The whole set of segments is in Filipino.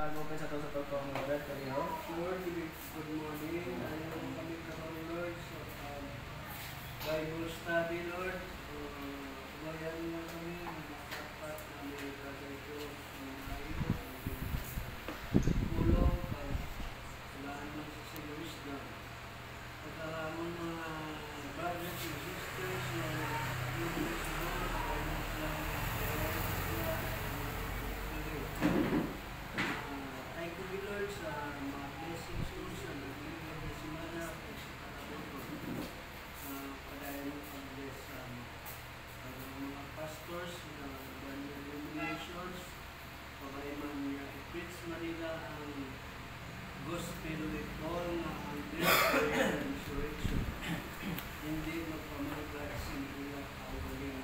nag-open sa ito sa totoong Lord, kaniyo. Lord, good morning. Ayaw kami karoon, Lord. So, Bible study, Lord. Bayan mo kami. Dapat na may kagay ko. Tulong. Kailangan mo sa sila wisdom. Pagkaramon mga brothers and sisters na yung wisdom. Thank you, Lord, sa mga blessings mo sa nagbibigay na simana at sa katapunan. Padayon mo pag-bless sa mga pastors na banyan illuminations. Pabay man niya i-preach Manila ang gospel with all na ang death and resurrection. Hindi magpamagad sinila kaugaling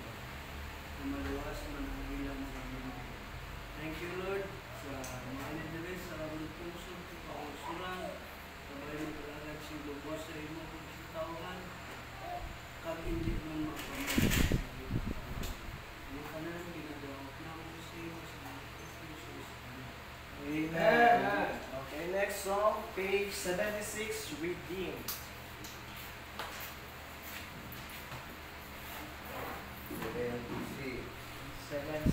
na maluwas man ang ilang mga mga. Thank you, Lord, sa mga nililis sa ramang puso at pausuran. Sabay mo talagad si lubos sa imo kung sa tauhan. Kag hindi man magpamagad. Ano ka na lang ginagawa na mo sa iyo sa mga Jesus. Amen. Okay, next song, page 76, Redeemed. See. 76.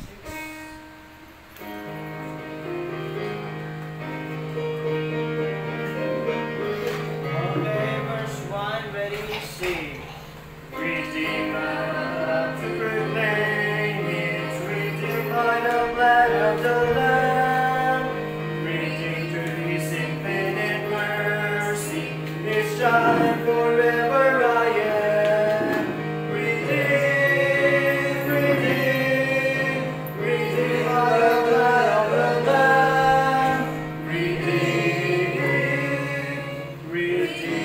Okay, verse 1, ready, sing. Redeemer to proclaim it, redeemed by the blood of the Lamb, redeemed through His infinite mercy, His child forever I am. Redeemed, redeemed, redeemed by the blood of the Lamb, redeemed, redeemed,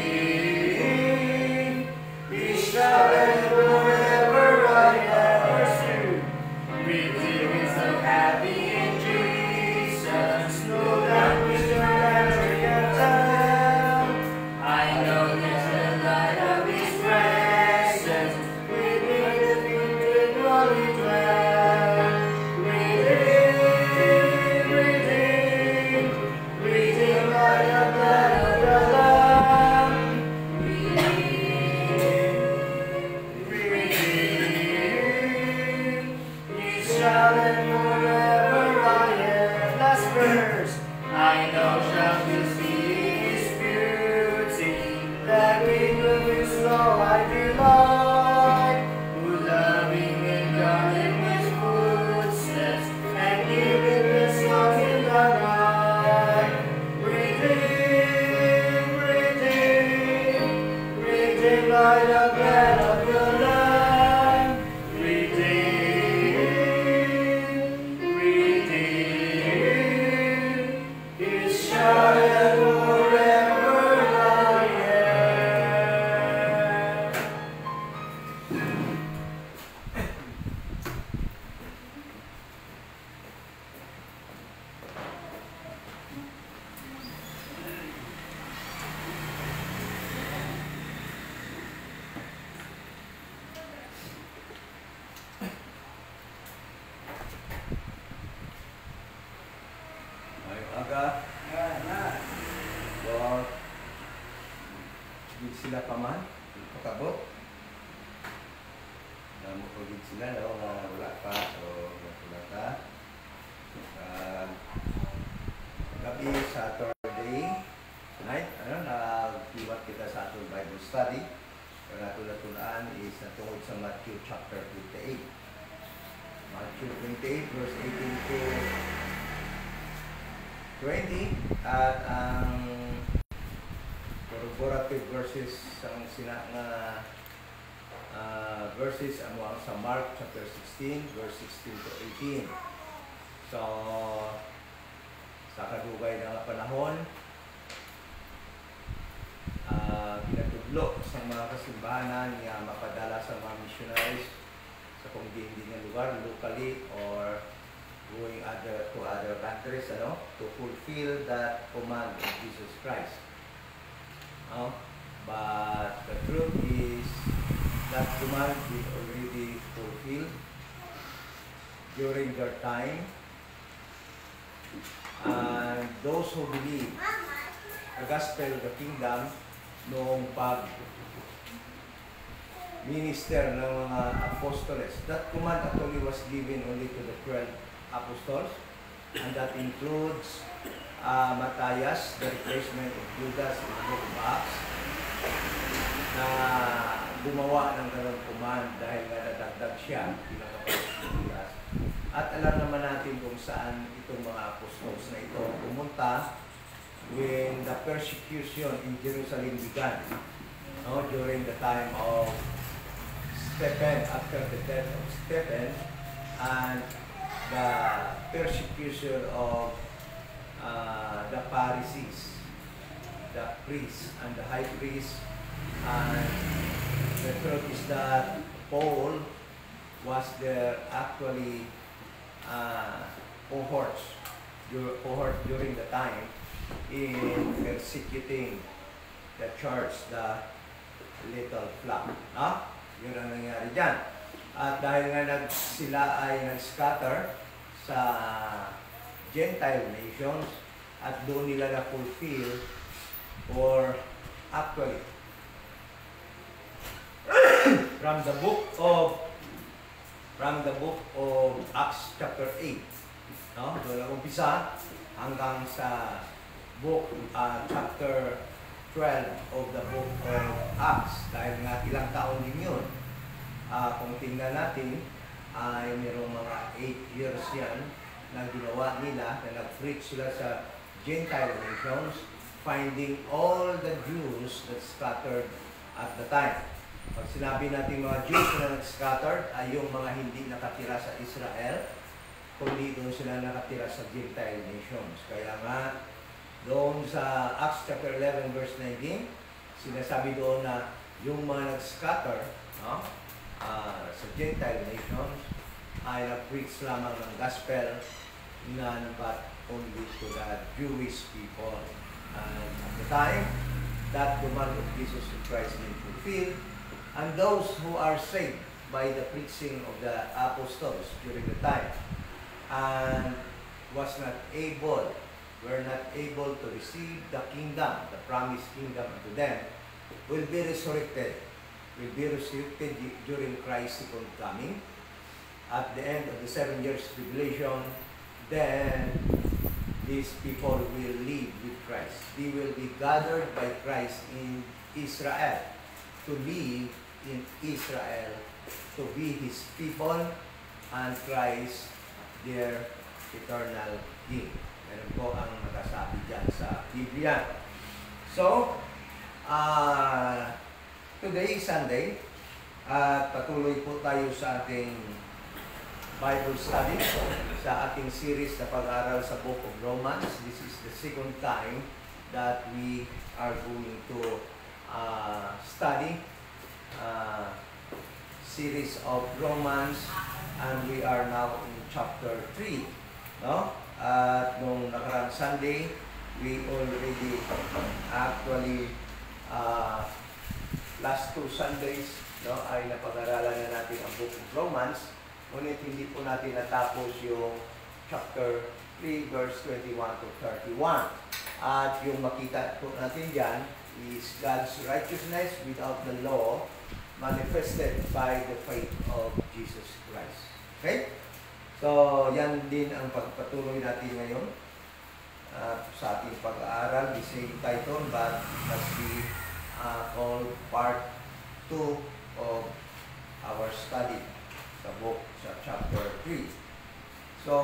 His child forever I am. Verse 2. Redeemed is so happy in Jesus, know that we should never get down. I know there's the light of His presence, within the continually dwell. Redeemed, redeemed, redeemed by the blood of the Lamb. Redeemed, redeemed, His child and forever I am. Last verse. I know shall to see His beauty, that we will slow I delight, who loving and guarding His footsteps, and giving the song in the night. Redeemed, redeemed, redeemed by the blood of the Lamb. Redeemed, redeemed, His child and forever I am. Ngayong aga, Lord, gid sila pa man, pakabot. Namo ko gid sila, no, nga wala pa, so wala ka. Gabi, Saturday night, nag-iwat kita sa atong Bible study. Ang natulad-tulaan is natungod sa Matthew chapter 28. Matthew 28, verse 18 to 20, at ang corroborative verses ang verses ang sa Mark chapter 16, verse 16 to 18. So, sa kadugay na panahon, ginatudlo sa mga kasimbahanan nga mapadala sa mga missionaries sa kung hindi nga lugar, locally or going to other countries, to fulfill that command of Jesus Christ. But the truth is that command is already fulfilled during their time. And those who believe the gospel of the kingdom noong minister ng mga apostoles. That command actually was given only to the 12 apostles, and that includes Matthias, the replacement of Judas in the book of Acts, na gumawa ng ganun command dahil nga nadagdag siya bilang apostol Judas. At alam naman natin kung saan itong mga apostles na ito pumunta when the persecution in Jerusalem began, during the time of Stephen, after the death of Stephen, and the persecution of the Pharisees, the priests and the high priest. And the truth is that Paul was there actually cohort during the time in persecuting the church, the little flock. Yun ang nangyari dyan. At dahil nga sila ay nag-scatter sa Gentile nations at doon nila na-fulfill or actually from the book of Acts chapter 8, doon ang umpisa hanggang sa book chapter 12 of the book of Acts, dahil nga ilang taon din yun. Kung tingnan natin, ay mayroong mga 8 years yan na ginawa nila, na nag-preach sila sa Gentile nations, finding all the Jews that scattered at the time. Pag sinabi natin mga Jews na nag-scattered, ay yung mga hindi nakatira sa Israel, kundi doon sila nakatira sa Gentile nations. Kaya nga, doon sa Acts chapter 11 verse 19, sinasabi doon na yung mga nag-scatter sa Gentile nations ay nag-preach lamang ng gospel, none but only to the Jewish people. And at the time, that command of Jesus Christ being fulfilled, and those who are saved by the preaching of the apostles during the time and were not able to receive the kingdom, the promised kingdom unto them, will be resurrected during Christ's second coming. At the end of the 7 years tribulation, then these people will live with Christ. They will be gathered by Christ in Israel, to live in Israel, to be His people, and Christ their eternal King. Meron po ang nakasabi dyan sa Biblia. So, today is Sunday, at patuloy po tayo sa ating Bible study, sa ating series na pag-aaral sa Book of Romans. This is the second time that we are going to study series of Romans, and we are now in chapter 3. At nung nakarang Sunday, we already actually last 2 Sundays ay napag-aralan na natin ang Book of Romans, ngunit hindi po natin natapos yung chapter 3 verse 21 to 31. At yung makita po natin dyan is God's righteousness without the law, manifested by the faith of Jesus Christ. Okay? So, yan din ang pagpatuloy natin ngayon sa ating pag-aaral. The same title, but must be called part 2 of our study sa book, sa chapter 3. So,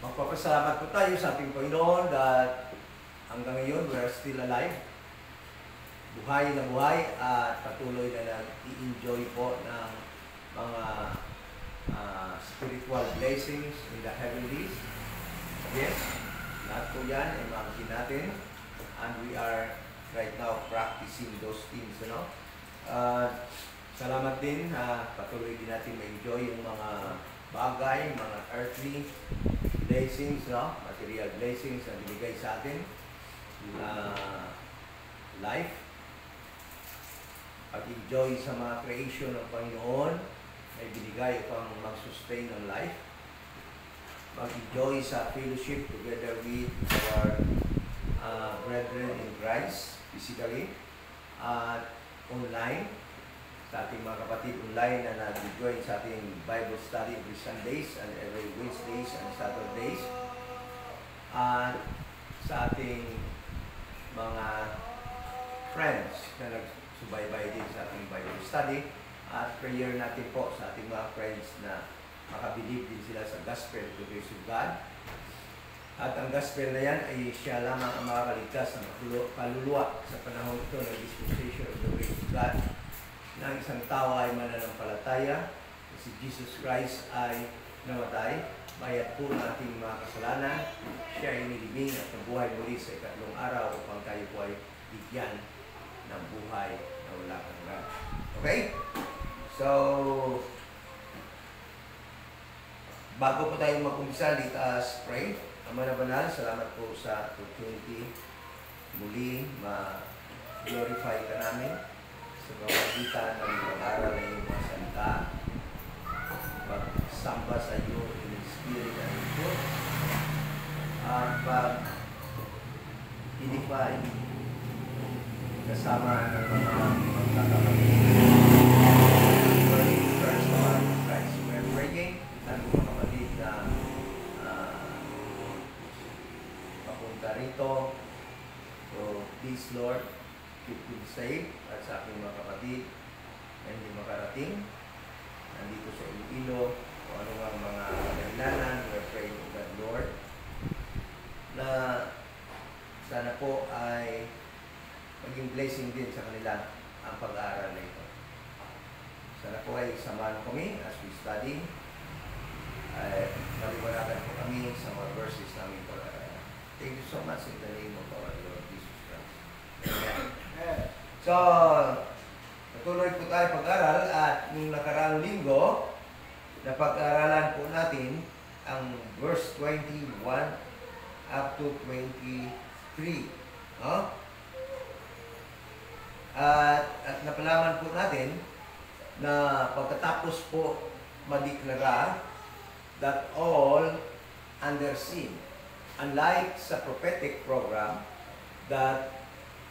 magpapasalamat po tayo sa ating Panginoon that hanggang ngayon we are still alive. Buhay na buhay at patuloy na nag-i-enjoy po ng mga spiritual blessings in the heavenlies. Yes, lahat po yan ay makikita natin, and we are right now practicing those things. Salamat din, patuloy din natin ma-enjoy yung mga bagay, mga earthly blessings, material blessings na binigay sa atin, life, pag-enjoy sa mga creation ng Panginoon, ay binigay upang mag-sustain ng life. mag-enjoy sa fellowship together with our brethren in Christ, physically, at online, sa ating mga kapatid online na nag-join sa ating Bible study every Sundays and every Wednesdays and Saturdays, at sa ating mga friends na nagsubaybay din sa ating Bible study, at prayer natin po sa ating mga friends na makabilib din sila sa gospel of the grace of God. At ang gospel na yan ay siya lamang ang makakaligtas ng kaluluwa sa panahon ito ng dispensation of the grace of God, na ang isang tao ay mananampalataya na si Jesus Christ ay namatay, bayad po ng ating mga kasalanan, siya ay nilibing at nabuhay muli sa ikatlong araw upang tayo po ay bigyan ng buhay na wala hanggan. Okay? So, bago po tayo mag-umpisa, let us pray. Ama na banal, salamat po sa opportunity muli ma-glorify ka namin sa pamamagitan ng pag-aaral ng iyong mga salita, pagsamba sa iyo in spirit and in truth, at pag-edify kasama ng mga magkakamali. First one, Christ, we are praying at mga kapatid na papunta rito. So, please Lord, keep them safe at sa aking mga kapatid na hindi makarating nandito sa Iloilo o ano nga mga kadahilanan. We are praying to God, Lord, na sana po ay maging blessing din sa kanila ang pag-aaral na ito. Sana po ay samahan kami as we study. Ay maliwanagan po kami sa mga verses namin pag-aaral. Thank you so much in the name of our Lord Jesus Christ. Amen. So, natuloy po tayo pag-aral at nung nakaraang linggo, napag-aralan po natin ang verse 21 up to 23. No? At napalaman po natin na pagkatapos po madeklara that all under sin, unlike sa prophetic program that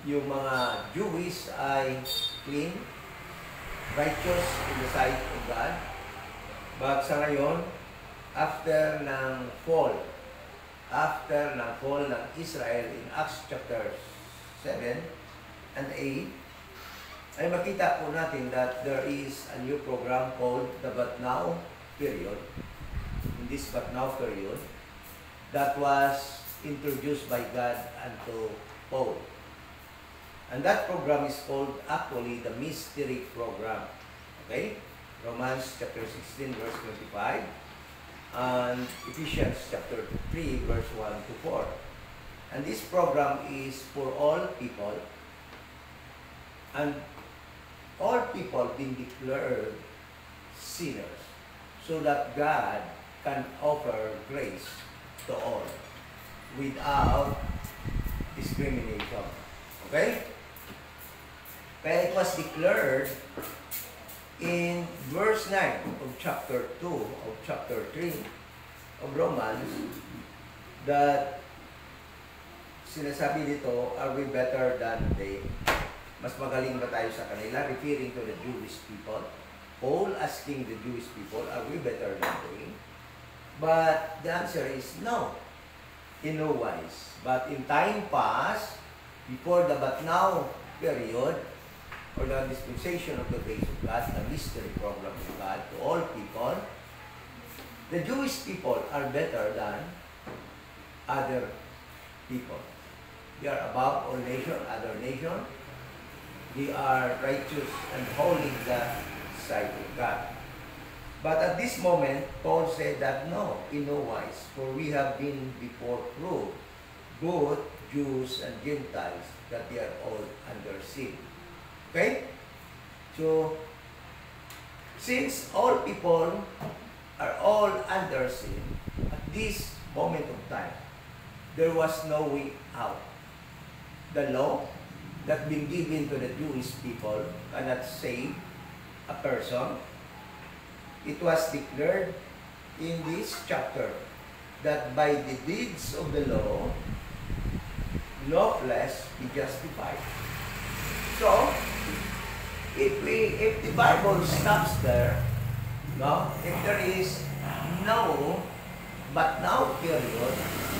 yung mga Jewish ay clean, righteous in the sight of God, but sa ngayon, after ng fall ng Israel in Acts chapter 7 and 8, ay makita po natin that there is a new program called the But Now period. In this But Now period, that was introduced by God unto Paul. And that program is called actually the Mystery Program. Okay? Romans chapter 16 verse 25 and Ephesians chapter 3 verse 1 to 4. And this program is for all people, and all people being declared sinners so that God can offer grace to all without discrimination. Okay? Kaya it was declared in verse 9 of chapter 2 of chapter 3 of Romans that sinasabi dito, are we better than they? Mas magaling ba tayo sa kanila? Referring to the Jewish people. Paul asking the Jewish people, are we better than they? But the answer is no, in no wise. But in time past, before the But Now period, or the dispensation of the grace of God, the mystery program of God to all people, the Jewish people are better than other people. They are above all nations, other nations. They are righteous and holy in the sight of God. But at this moment, Paul said that no, in no wise, for we have been before proved, both Jews and Gentiles, that they are all under sin. Okay? So, since all people are all under sin, at this moment of time, there was no way out. The law that been given to the Jewish people cannot save a person. It was declared in this chapter that by the deeds of the law, no flesh be justified. So, if the Bible stops there, no, if there is no but now period,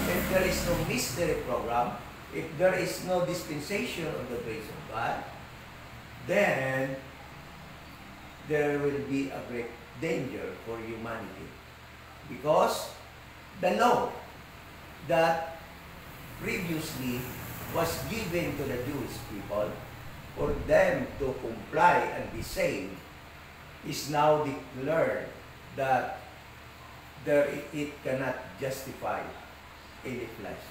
if there is no mystery program, if there is no dispensation of the grace of God, then there will be a great danger for humanity. Because the law that previously was given to the Jewish people for them to comply and be saved is now declared that it cannot justify any flesh.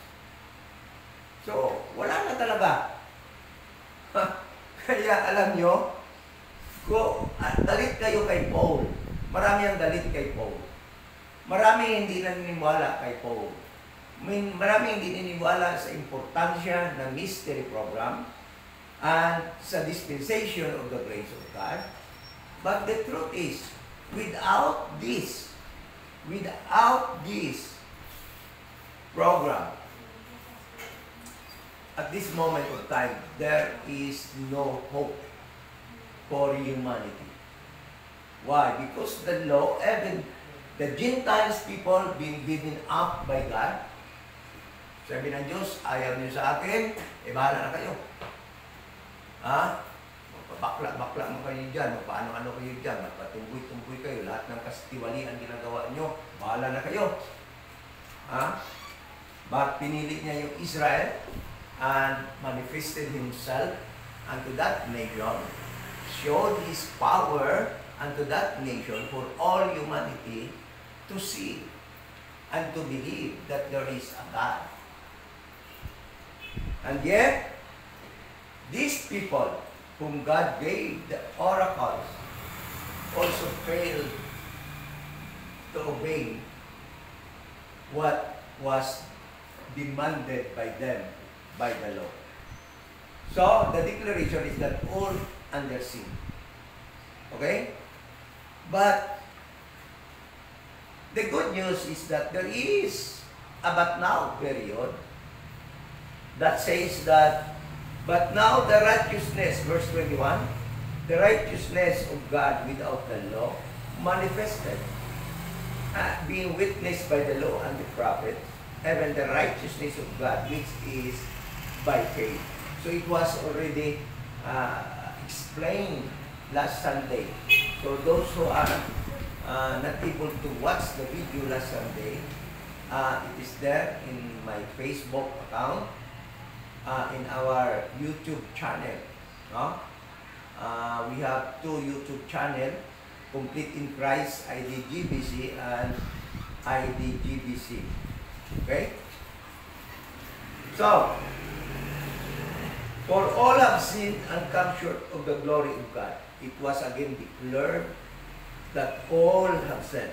So, wala na talaga. Kaya alam nyo, dalit kayo kay Paul. Marami ang dalit kay Paul. Marami hindi naniniwala kay Paul. Marami hindi naniniwala sa importansya ng mystery program and sa dispensation of the grace of God. But the truth is, without this program, at this moment of time, there is no hope for humanity. Why? Because the law, even the Gentiles people being given up by God, sabi ng Diyos, ayaw niyo sa akin, bahala na kayo. Bakla-bakla mo kayo dyan, paano-ano kayo dyan, magpatunggoy-tunggoy kayo, lahat ng kastiwalian ginagawa nyo, bahala na kayo. But pinili niya yung Israel and manifested Himself unto that nation, showed His power unto that nation for all humanity to see and to believe that there is a God. And yet, these people whom God gave the oracles also failed to obey what was demanded by them by the law. So, the declaration is that all under sin. Okay? But, the good news is that there is a but now period that says that, but now the righteousness, verse 21, the righteousness of God without the law manifested, being witnessed by the law and the prophets, even the righteousness of God, which is by faith. So it was already explained last Sunday. So those who are not able to watch the video last Sunday, it is there in my Facebook account, in our YouTube channel. No? We have 2 YouTube channels, Complete in Christ, IDGBC, and IDGBC. Okay? So, for all have sinned and come short of the glory of God. It was again declared that all have sinned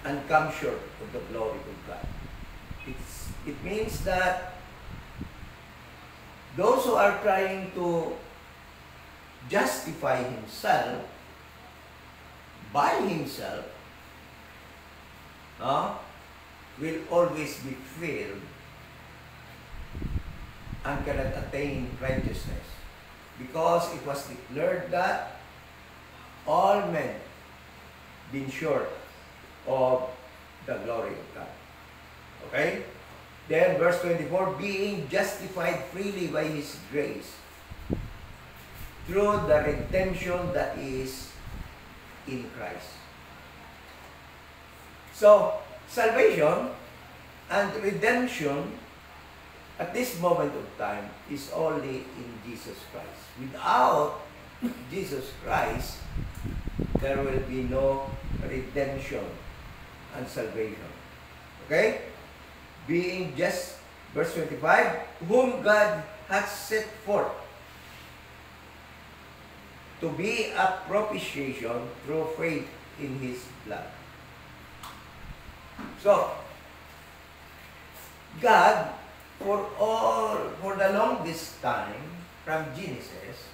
and come short of the glory of God. It means that those who are trying to justify himself by himself will always be failed and cannot attain righteousness, because it was declared that all men been short of the glory of God. Okay? Then verse 24, being justified freely by His grace through the redemption that is in Christ. So, salvation and redemption at this moment of time is only in Jesus Christ. Without Jesus Christ, there will be no redemption and salvation. Okay? Being just, verse 25, whom God hath set forth to be a propitiation through faith in His blood. So, God, for the longest time, from Genesis,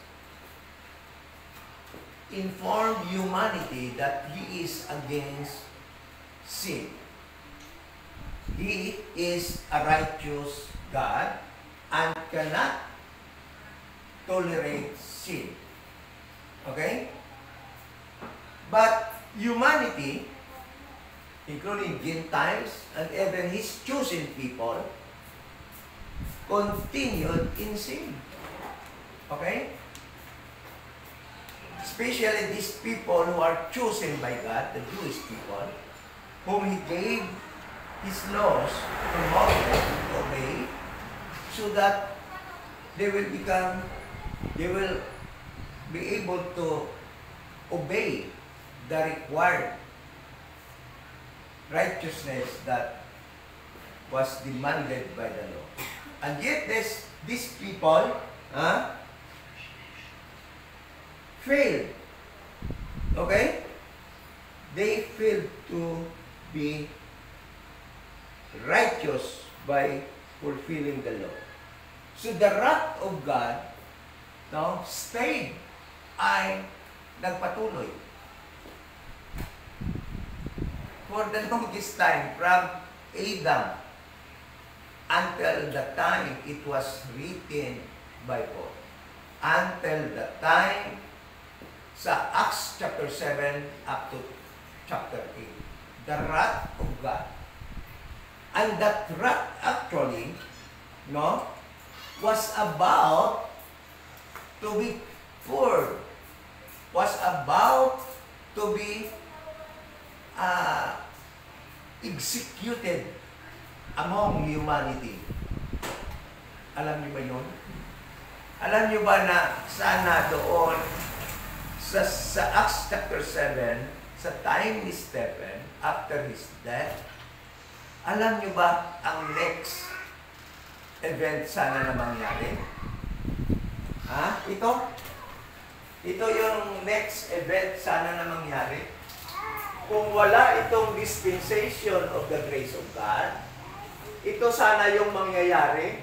informed humanity that He is against sin. He is a righteous God and cannot tolerate sin. Okay? But humanity, including Gentiles and even His chosen people, continued in sin. Okay? Especially these people who are chosen by God, the Jewish people, whom He gave His laws to Moses to obey, so that they will be able to obey the required righteousness that was demanded by the law. And yet these people failed. Okay? They failed to be righteous by fulfilling the law. So the wrath of God stayed, ay nagpatuloy for the longest time, from Adam until the time it was written by Paul, until the time sa Acts chapter 7 up to chapter 8, the wrath of God. And that wrath actually was about to be poured, was about to be executed among humanity. Alam niyo ba yun? Alam niyo ba na sana doon sa Acts chapter 7, sa time ni Stephen, after his death, alam niyo ba ang next event sana na mangyari? Ito yung next event sana na mangyari. Kung wala itong dispensation of the grace of God, ito sana yung mangyayari.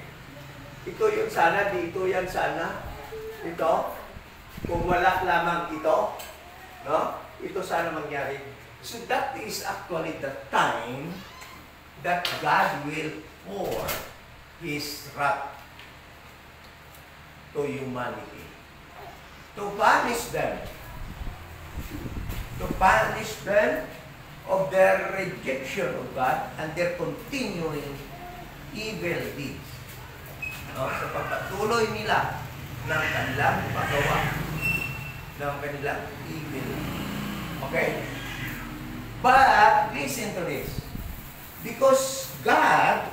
Ito yung sana, dito yan sana. Ito. Kung wala lamang ito, ito sana mangyari. So that is actually the time that God will pour His wrath to humanity, to punish them of their rejection of God and their continuing evil deeds. Sa pagpatuloy nila ng kanilang paggawa ng kanilang evil. Okay? But, listen to this. Because God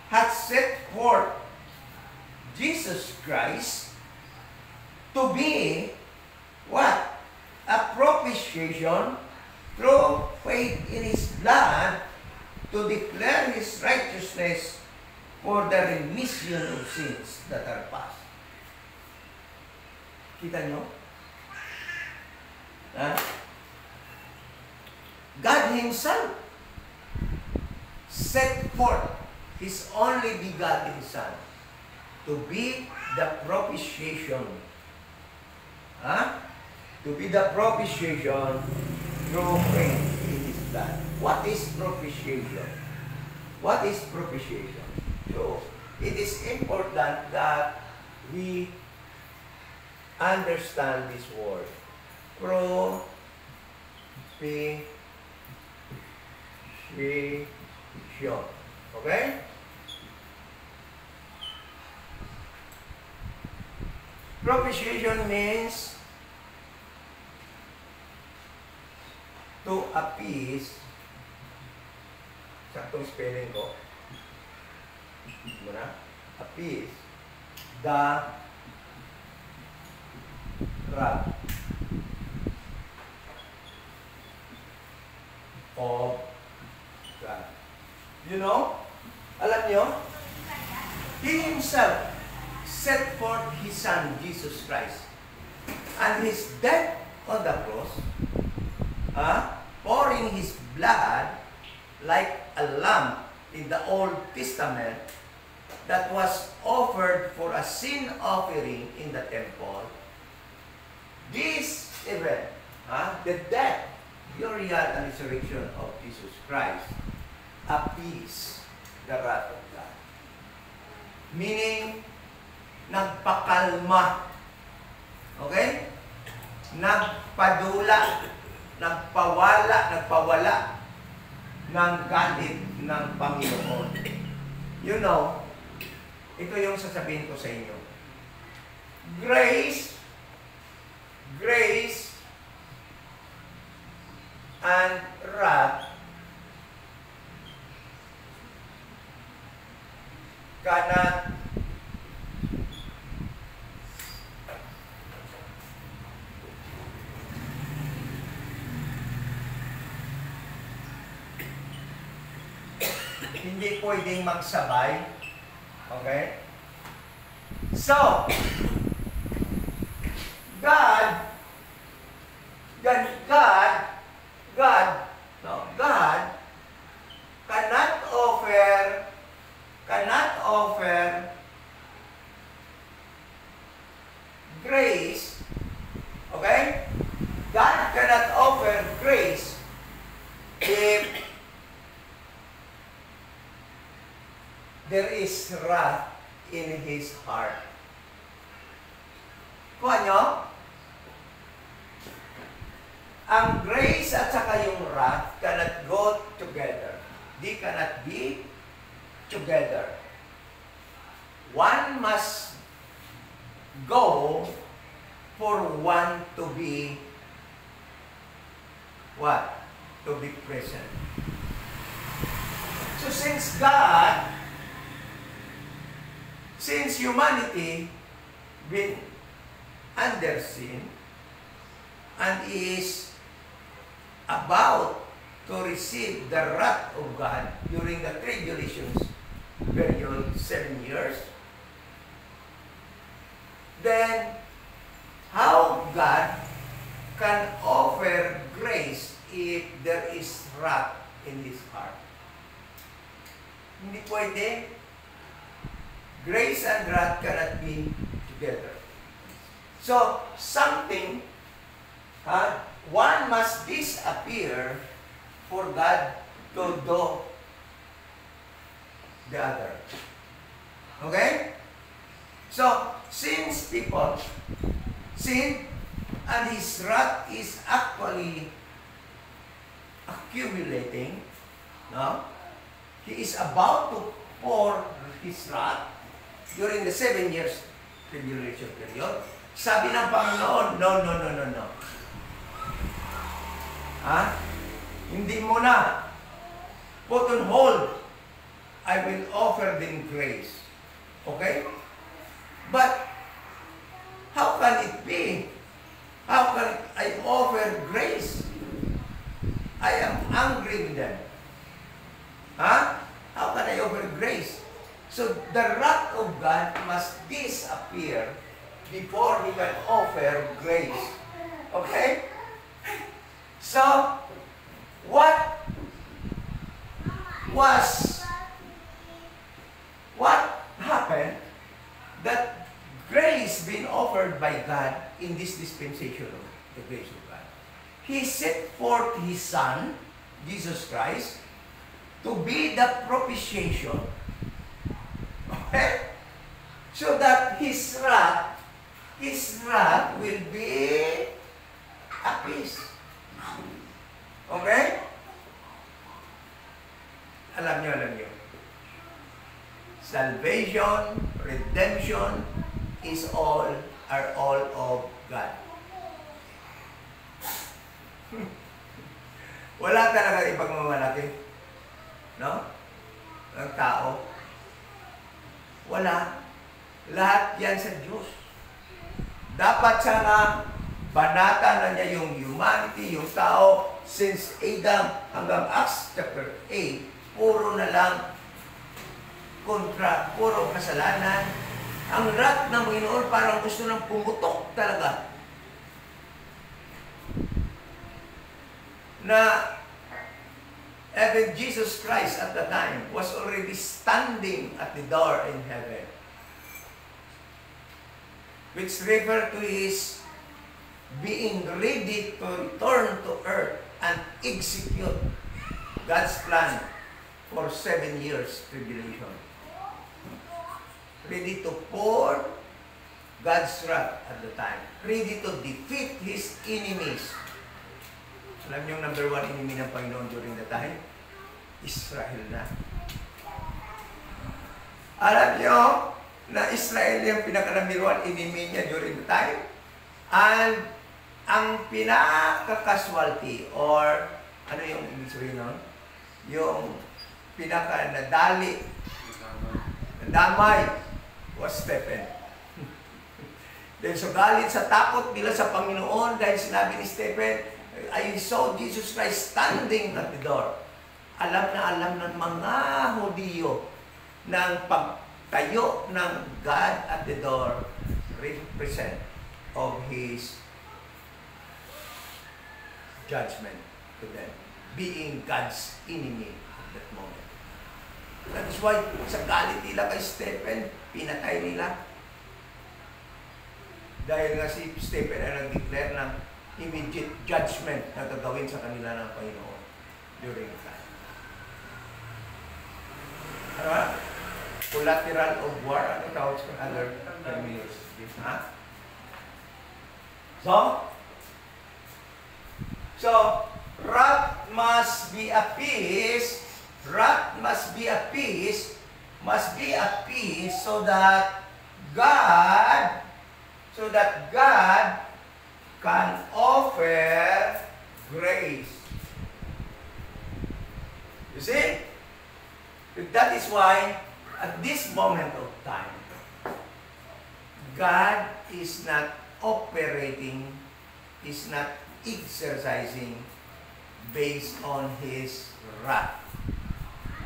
had set forth Jesus Christ to be what? A propitiation through faith in His blood to declare His righteousness for the remission of sins that are past. Kita nyo? God Himself set forth His only begotten Son to be the propitiation. To be the propitiation through faith in His blood. What is propitiation? What is propitiation? So, it is important that we understand this word. Propitiation. Okay? Propitiation means to appease. Saktong spelling ko. Muna. Appease the wrath of God. You know? Alam nyo? He Himself set forth His Son, Jesus Christ. And His death on the cross, pouring His blood like a lamb in the Old Testament that was offered for a sin offering in the temple. This event, the death, burial and resurrection of Jesus Christ appease the wrath of God. Meaning, nagpakalma. Okay? Nagpadula, nagpawala ng galit ng Panginoon. You know, ito yung sasabihin ko sa inyo. Grace and wrath cannot hindi pwedeng magsabay. Okay? So, God cannot offer grace. Okay? God cannot offer grace if there is wrath in His heart. Kuha nyo? Ang grace at saka yung wrath cannot go together. They cannot be together. One must go for one to be what? To be present. So since humanity been under sin and is about to receive the wrath of God during the tribulations period, 7 years, then how God can offer grace if there is wrath in His heart? Hindi pwede. Grace and wrath cannot be together. So, something, one must disappear for God to do the other. Okay? So, since people sin and His wrath is actually accumulating, no? He is about to pour His wrath during the 7 years tribulation period. Sabi ng Panginoon, no. Hindi mo na. Put on hold. I will offer them grace. Okay? But, how can it be? How can I offer grace? I am angry with them. How can I offer grace? So, the wrath of God must disappear before He can offer grace. Okay? So, what happened that grace being offered by God in this dispensation of the grace of God? He set forth His Son, Jesus Christ, to be the propitiation. Okay? So that His wrath will be appeased. Okay? Alam nyo. Salvation, redemption are all of God. Wala talaga ibang mamalaki. No? Ang tao. Wala. Lahat yan sa Diyos. Dapat sana banata na niya yung humanity, yung tao, since Adam hanggang Acts chapter 8, puro na lang kontra, puro kasalanan. Ang wrath ng Panginoon parang gusto nang pumutok talaga. Na even Jesus Christ at the time was already standing at the door in heaven, which refer to His being ready to return to earth and execute God's plan for 7 years tribulation. Ready to pour God's wrath at the time. Ready to defeat His enemies. Alam niyo yung number 1 enemy ng Panginoon during the time? Israel na. Alam niyo na Israel yung pinaka-number 1 enemy niya during the time? And ang pinaka-casualty or ano yung ibig sabihin nun? Yung pinaka-nadali, nadamay was Stephen. Dahil so galit sa takot nila sa Panginoon dahil sinabi ni Stephen, I saw Jesus Christ standing at the door. Alam na alam ng mga Hudiyo ng pagtayo ng God at the door represent of His judgment to them, being God's enemy at that moment. That is why sa galit nila kay Stephen, pinatay nila. Dahil nga si Stephen ay nag-declare ng immediate judgment na gagawin sa kanila ng Panginoon during the time. Ano ba? Collateral of war, ano tawag sa other terminals? Ha? So, wrath must be appeased. Wrath must be appeased. Must be appeased so that God can offer grace. You see? That is why at this moment of time, God is not operating, is not exercising based on His wrath.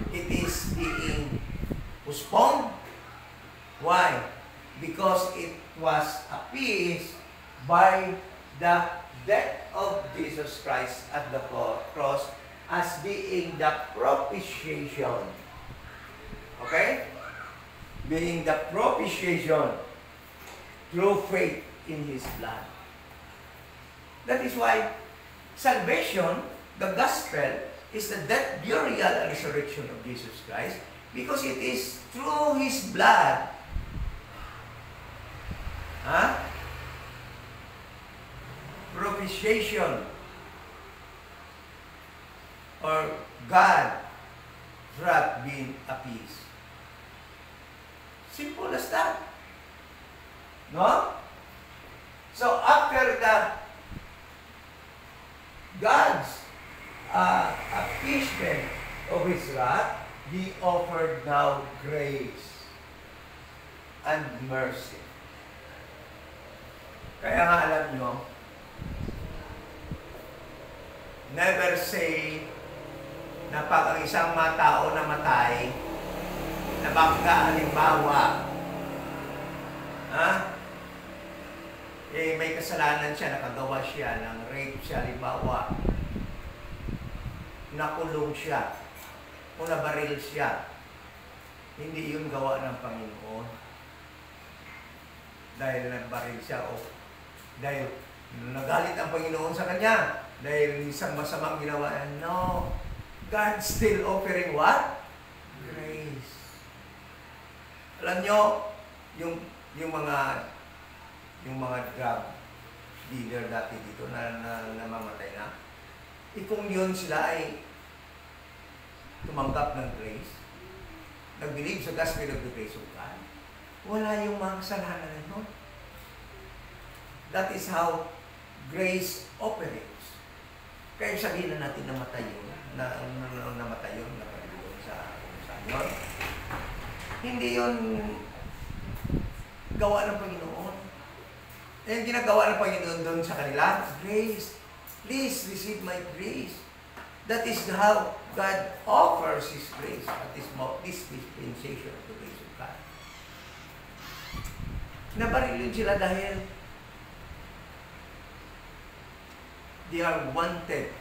It is being postponed. Why? Because it was appeased by the death of Jesus Christ at the cross as being the propitiation. Okay? Being the propitiation through faith in His blood. That is why salvation, the gospel, is the death, burial, and resurrection of Jesus Christ because it is through His blood. Propitiation or God wrath being appeased. Simple as that. No? So after the God's appeasement of His wrath, He offered now grace and mercy. Kaya nga alam nyo, never say na pag ang isang tao namatay, na bangga, halimbawa, may kasalanan siya, nakagawa siya ng rape siya, halimbawa, nakulong siya, o nabaril siya, hindi yun gawa ng Panginoon. Dahil nagbaril siya o dahil nagalit ang Panginoon sa kanya, dahil isang masamang ginawa. No. God still offering what? Grace. Alam nyo, yung mga drug dealer dati dito na namamatay na, kung yun sila ay tumanggap ng grace, nag-believe sa gospel of the grace of God, wala yung mga kasalanan na yun. That is how grace operates. Kaya sabihin na natin namatay yun, namatay yun, sa yun. Hindi yun gawa ng Panginoon. Yung ginagawa ng Panginoon doon sa kanila, grace. Please receive my grace. That is how God offers His grace at this dispensation of the grace of God. Nabaril yun sila dahil they are wanted.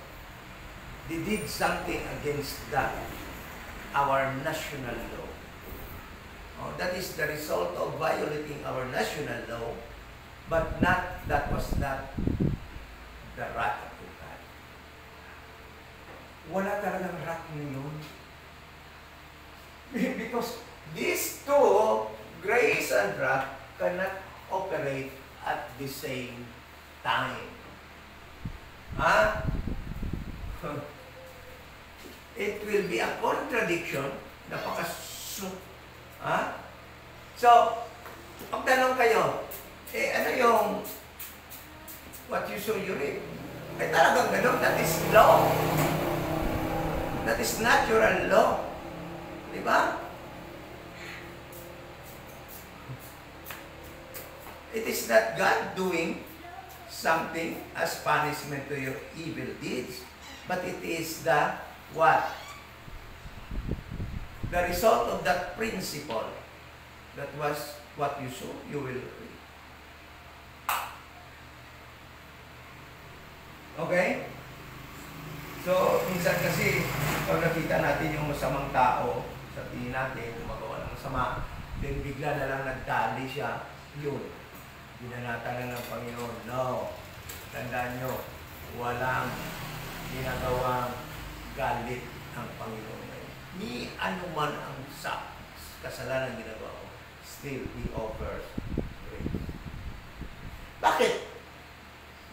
They did something against that, our national law. Oh, that is the result of violating our national law, but that was not the wrath of God. wala talagang wrath ngayon. Because these two, grace and wrath, cannot operate at the same time. Ha? It will be a contradiction. Ha? So, pagtanong kayo, ano yung what you sow, you reap? Ay talagang ganun, that is law. That is natural law. Di ba? It is not God doing something as punishment to your evil deeds, but it is the what? The result of that principle. That was what you sow, you will reap. Okay? So, minsan kasi, pag nakita natin yung masamang tao, sa tingin natin, gumagawa ng masama, then bigla na lang nagdali siya, yun. Binanatan lang ng Panginoon. No. Tandaan nyo, walang ginagawang galit ang Panginoon. Ni anuman ang kasalanan ginagawa ko, still He offers grace. Bakit?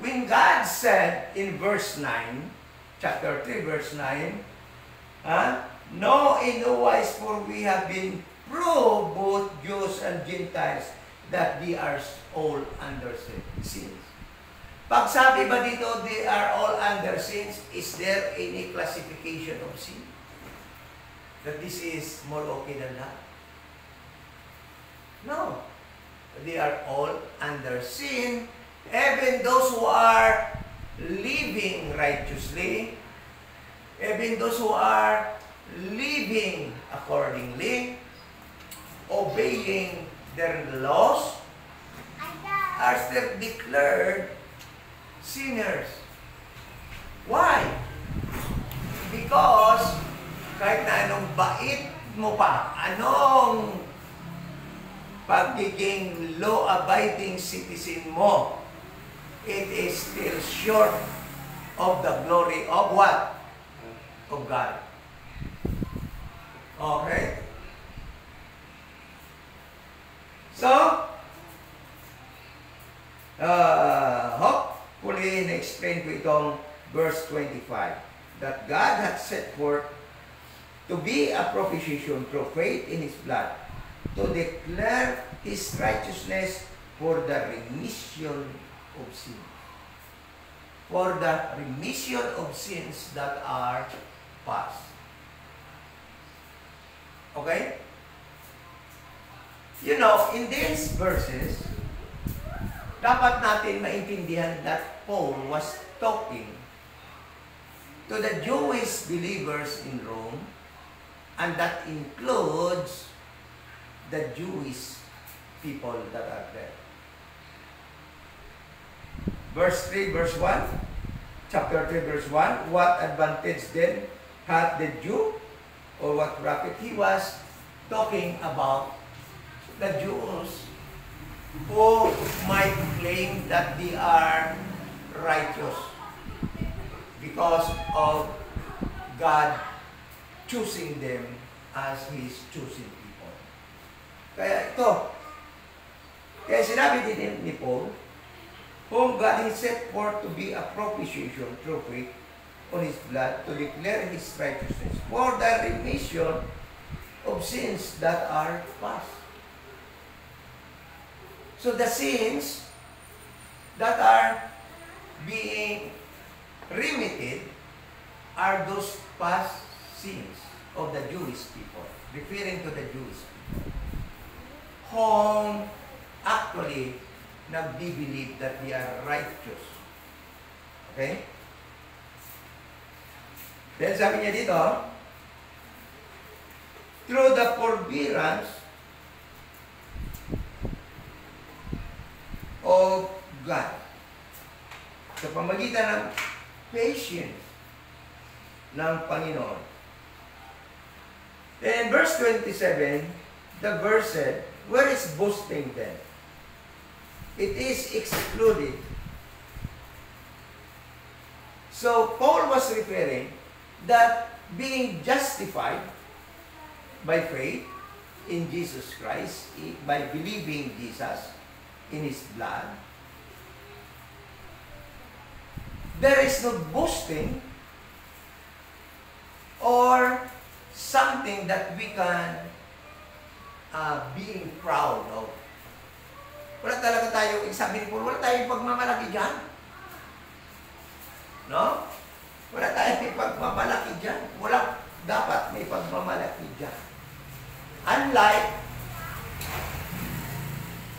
When God said in verse 9, chapter 3, verse 9, no, in no wise, for we have been proved, both Jews and Gentiles, that they are all under sins. Pag sabi ba dito, they are all under sins, is there any classification of sin? That this is more okay than that? No. They are all under sin. Even those who are living righteously, even those who are living accordingly, obeying their laws, are still declared sinners. Why? Because kahit na anong bait mo pa, anong pagiging law-abiding citizen mo, it is still short of the glory of what? Of God. Okay? So, hopefully, na-explain ko itong verse 25, that God has set forth to be a propitiation through faith in His blood, to declare His righteousness for the remission of sins. For the remission of sins that are past. Okay? You know, in these verses, dapat natin maintindihan that Paul was talking to the Jewish believers in Rome, and that includes the Jewish people that are there. Verse 3, verse 1, chapter 3, verse 1, what advantage then had the Jew, or what profit? He was talking about the Jews who might claim that they are righteous because of God choosing them as His chosen people. Kaya ito, kaya sinabi din ni Paul, whom God has set forth to be a propitiation through faith on His blood, to declare His righteousness for the remission of sins that are past. So the sins that are being remitted are those past sins of the Jewish people, referring to the Jewish people, whom actually nagbi-believe that they are righteous. Okay? Then sabi niya dito, through the forbearance of God, sa pamagitan ng patience ng Panginoon. Then in verse 27, the verse said, where is boasting then? It is excluded. So Paul was referring that being justified by faith in Jesus Christ, by believing Jesus in His blood, there is no boasting or something that we can being proud of. Wala talaga tayo, sabi ni Paul, wala tayong pagmamalaki dyan. No? Wala tayong pagmamalaki dyan. Wala dapat may pagmamalaki dyan. Unlike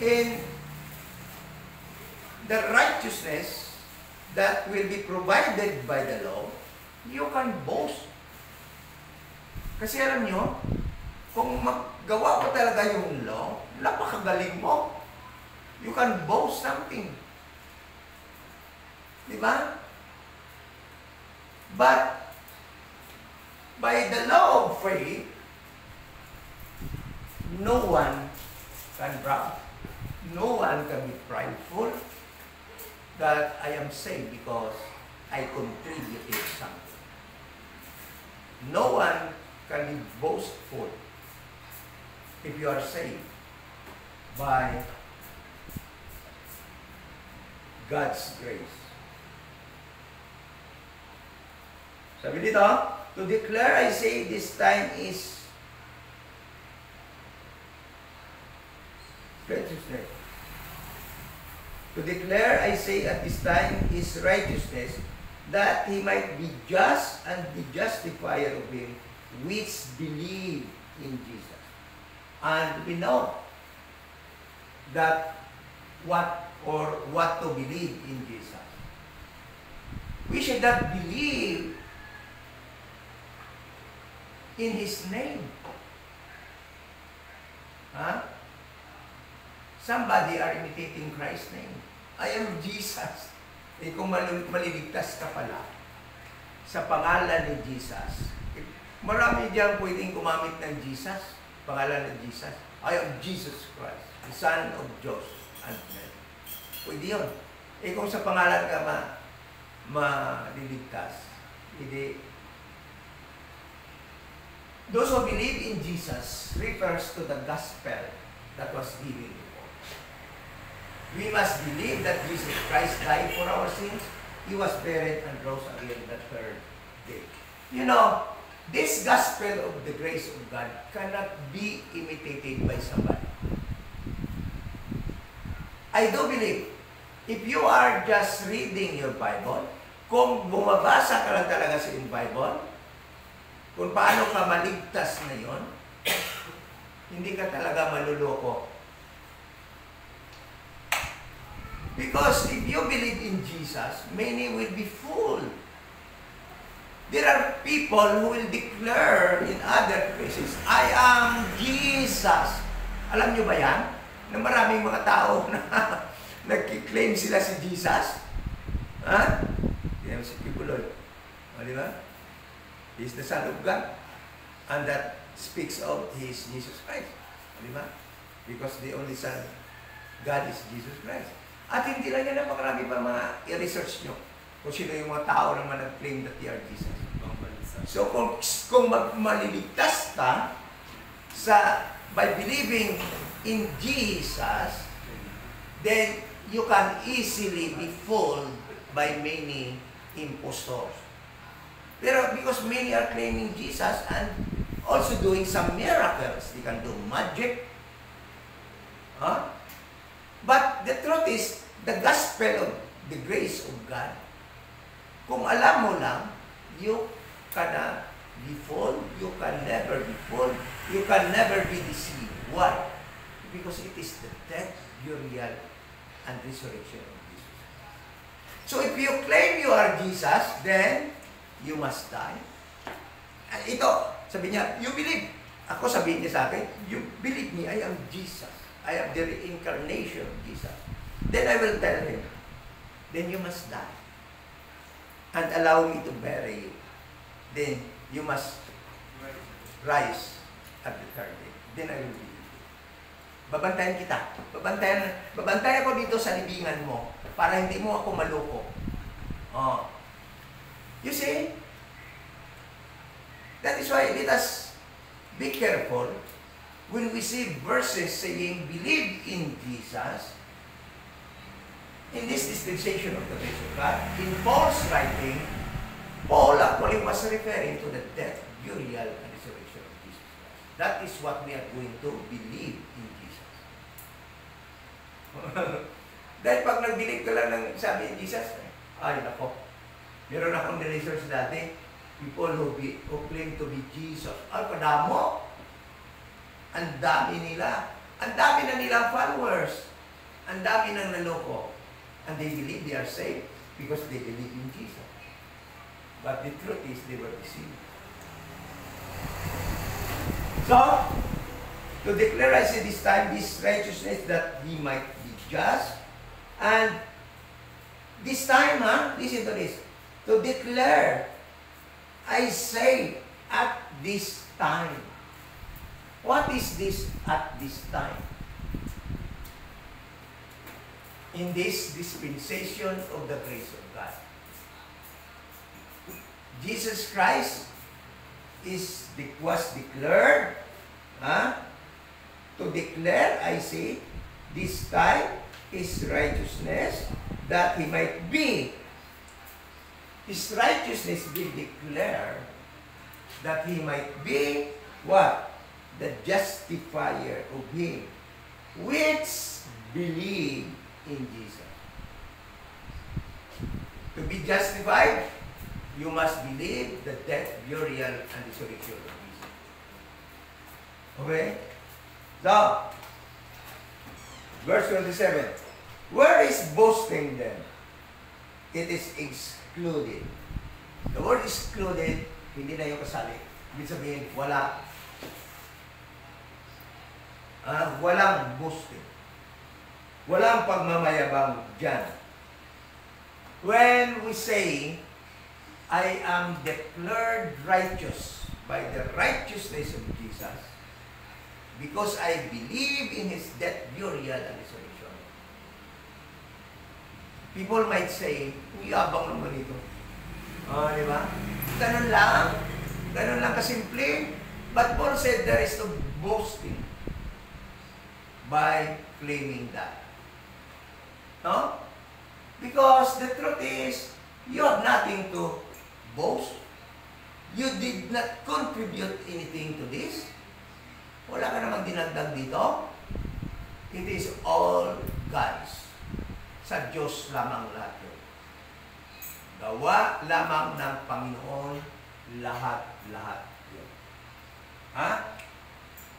in the righteousness that will be provided by the law, you can boast. Kasi alam nyo, kung magawa mo talaga yung law, napakagaling mo. You can boast something. Di ba? But, by the law of faith, no one can brag. No one can be prideful that I am saved because I contributed something. No one can be boastful if you are saved by God's grace. Sabi dito, to declare, I say, this time is righteousness. To declare, I say, at this time is righteousness, that he might be just and be justifier of him which believe in Jesus. And we know that what to believe in Jesus. We should not believe in His name. Huh? Somebody are imitating Christ's name. I am Jesus. Eh kung maliligtas ka pala sa pangalan ni Jesus, marami diyan pwedeng gumamit ng Jesus, pangalan ng Jesus. I am Jesus Christ, the Son of Diyos and Mary. Pwede yun. Eh kung sa pangalan ka maliligtas, hindi. Those who believe in Jesus refers to the gospel that was given before. We must believe that Jesus Christ died for our sins. He was buried and rose again the third day. You know, this gospel of the grace of God cannot be imitated by somebody. I do believe, if you are just reading your Bible, kung bumabasa ka lang talaga sa yung Bible, kung paano ka maligtas na yon, hindi ka talaga maluloko. Because if you believe in Jesus, many will be fooled. There are people who will declare in other places, I am Jesus. Alam nyo ba yan? Na maraming mga tao na nag-claim sila si Jesus. Ha? Yan si Kibuloy. O, di ba? He is the Son of God. And that speaks of His Jesus Christ. O, di ba? Because the only Son, God is Jesus Christ. At hindi lang yan, napakarami pa mga i-research nyo kung sino yung mga tao naman nag-claim that they are Jesus. So, kung maliligtas ka by believing in Jesus, then you can easily be fooled by many impostors. Pero because many are claiming Jesus and also doing some miracles, they can do magic. Huh? But the truth is, the gospel of the grace of God, kung alam mo lang, you cannot be fooled, you can never be fooled, you can never be deceived. Why? Because it is the death, burial, and resurrection of Jesus. So if you claim you are Jesus, then you must die. And ito, sabi niya, you believe. Ako sabihin niya sa akin, you believe me, I am Jesus. I am the reincarnation of Jesus. Then I will tell him, then you must die. And allow me to bury you. Then you must rise at the third day. Then I will believe you. Babantayan kita. Babantayan ako dito sa libingan mo para hindi mo ako maloko. Oh. You see, That is why let us be careful when we see verses saying, believe in Jesus. In this dispensation of the grace of God, in Paul's writing, Paul actually was referring to the death, burial, and resurrection of Jesus Christ. That is what we are going to believe in Jesus. Dahil pag nag-believe ka lang ng sabi ni Jesus, ay nako, meron akong research dati, people who claim to be Jesus, ay kadamo, ang dami nila, ang dami na nilang followers, ang dami nang naloko, and they believe they are saved because they believe in Jesus. But the truth is, they were deceived. So, to declare, I say this time, this righteousness that he might be just, and this time, listen to this, to declare, I say, at this time. What is this at this time? In this dispensation of the grace of God. Jesus Christ was declared, to declare, I say, this time His righteousness, that He might be. His righteousness be declared, that He might be, what? The justifier of him, which believe in Jesus. To be justified, you must believe the death, burial, and resurrection of Jesus. Okay? So, verse 27. Where is boasting then? It is excluded. The word excluded, hindi na yung kasali. Ibig sabihin, wala. Walang boasting. Walang pagmamayabang dyan. When we say, I am declared righteous by the righteousness of Jesus, because I believe in His death, burial, and resurrection. People might say, yabang naman ito. Di ba? Ganun lang kasimple. But Paul said there is no boasting by claiming that. No? Because the truth is, you have nothing to boast. You did not contribute anything to this. Wala ka namang dinagdag dito. It is all God's. Sa Diyos lamang lahat yun. Gawa lamang ng Panginoon lahat-lahat yun.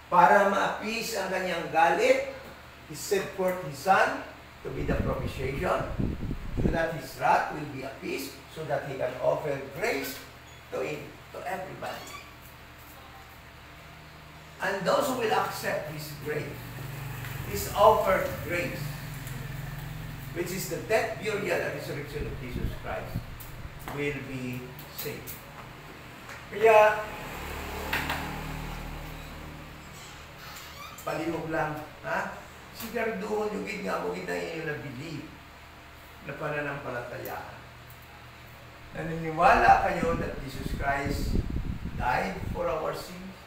Para ma-appease ang kanyang galit, He sent forth His Son to be the propitiation, so that His wrath will be appeased, so that He can offer grace to everybody. And those who will accept His grace, His offered grace, which is the death, burial, and resurrection of Jesus Christ, will be saved. Kaya, palihog lang, siguraduhon yung gid na inyo na believe na pananampalatayaan. Naniniwala kayo that Jesus Christ died for our sins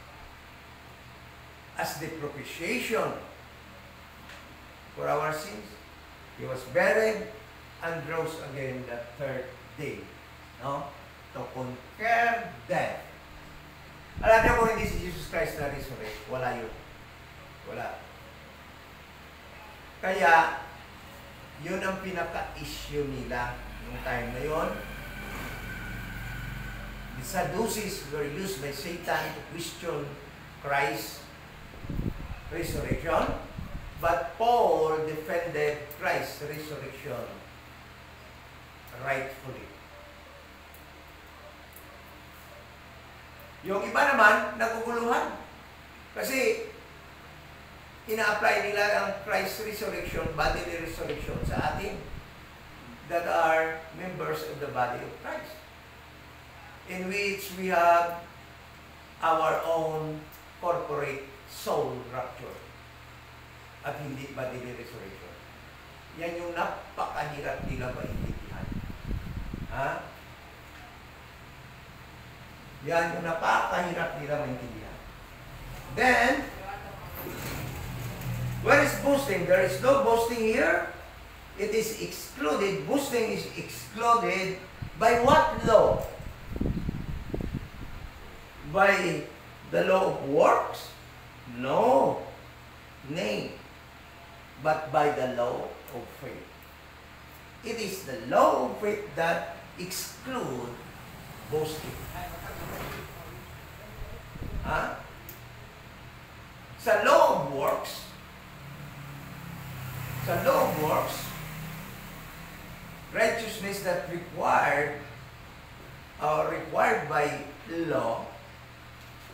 as the propitiation for our sins. He was buried and rose again the third day. No? To conquer death. Alam niyo kung hindi si Jesus Christ na resurrect, wala yun. Wala. Kaya, yun ang pinaka-issue nila nung time na yun. The Sadducees were used by Satan to question Christ's resurrection, but Paul defended Christ's resurrection rightfully. Yung iba naman, naguguluhan. Kasi, ina-apply nila ang Christ's resurrection, bodily resurrection sa atin that are members of the body of Christ, in which we have our own corporate soul rapture at hindi bodily resurrection. Yan yung napakahirap nila maintindihan. Yan yung napakahirap nila maintindihan. Then, where is boasting? There is no boasting here. It is excluded. Boasting is excluded by what law? By the law of works? No. Nay. But by the law of faith. It is the law of faith that exclude boasting. Ha? Sa law of works, righteousness that required by law,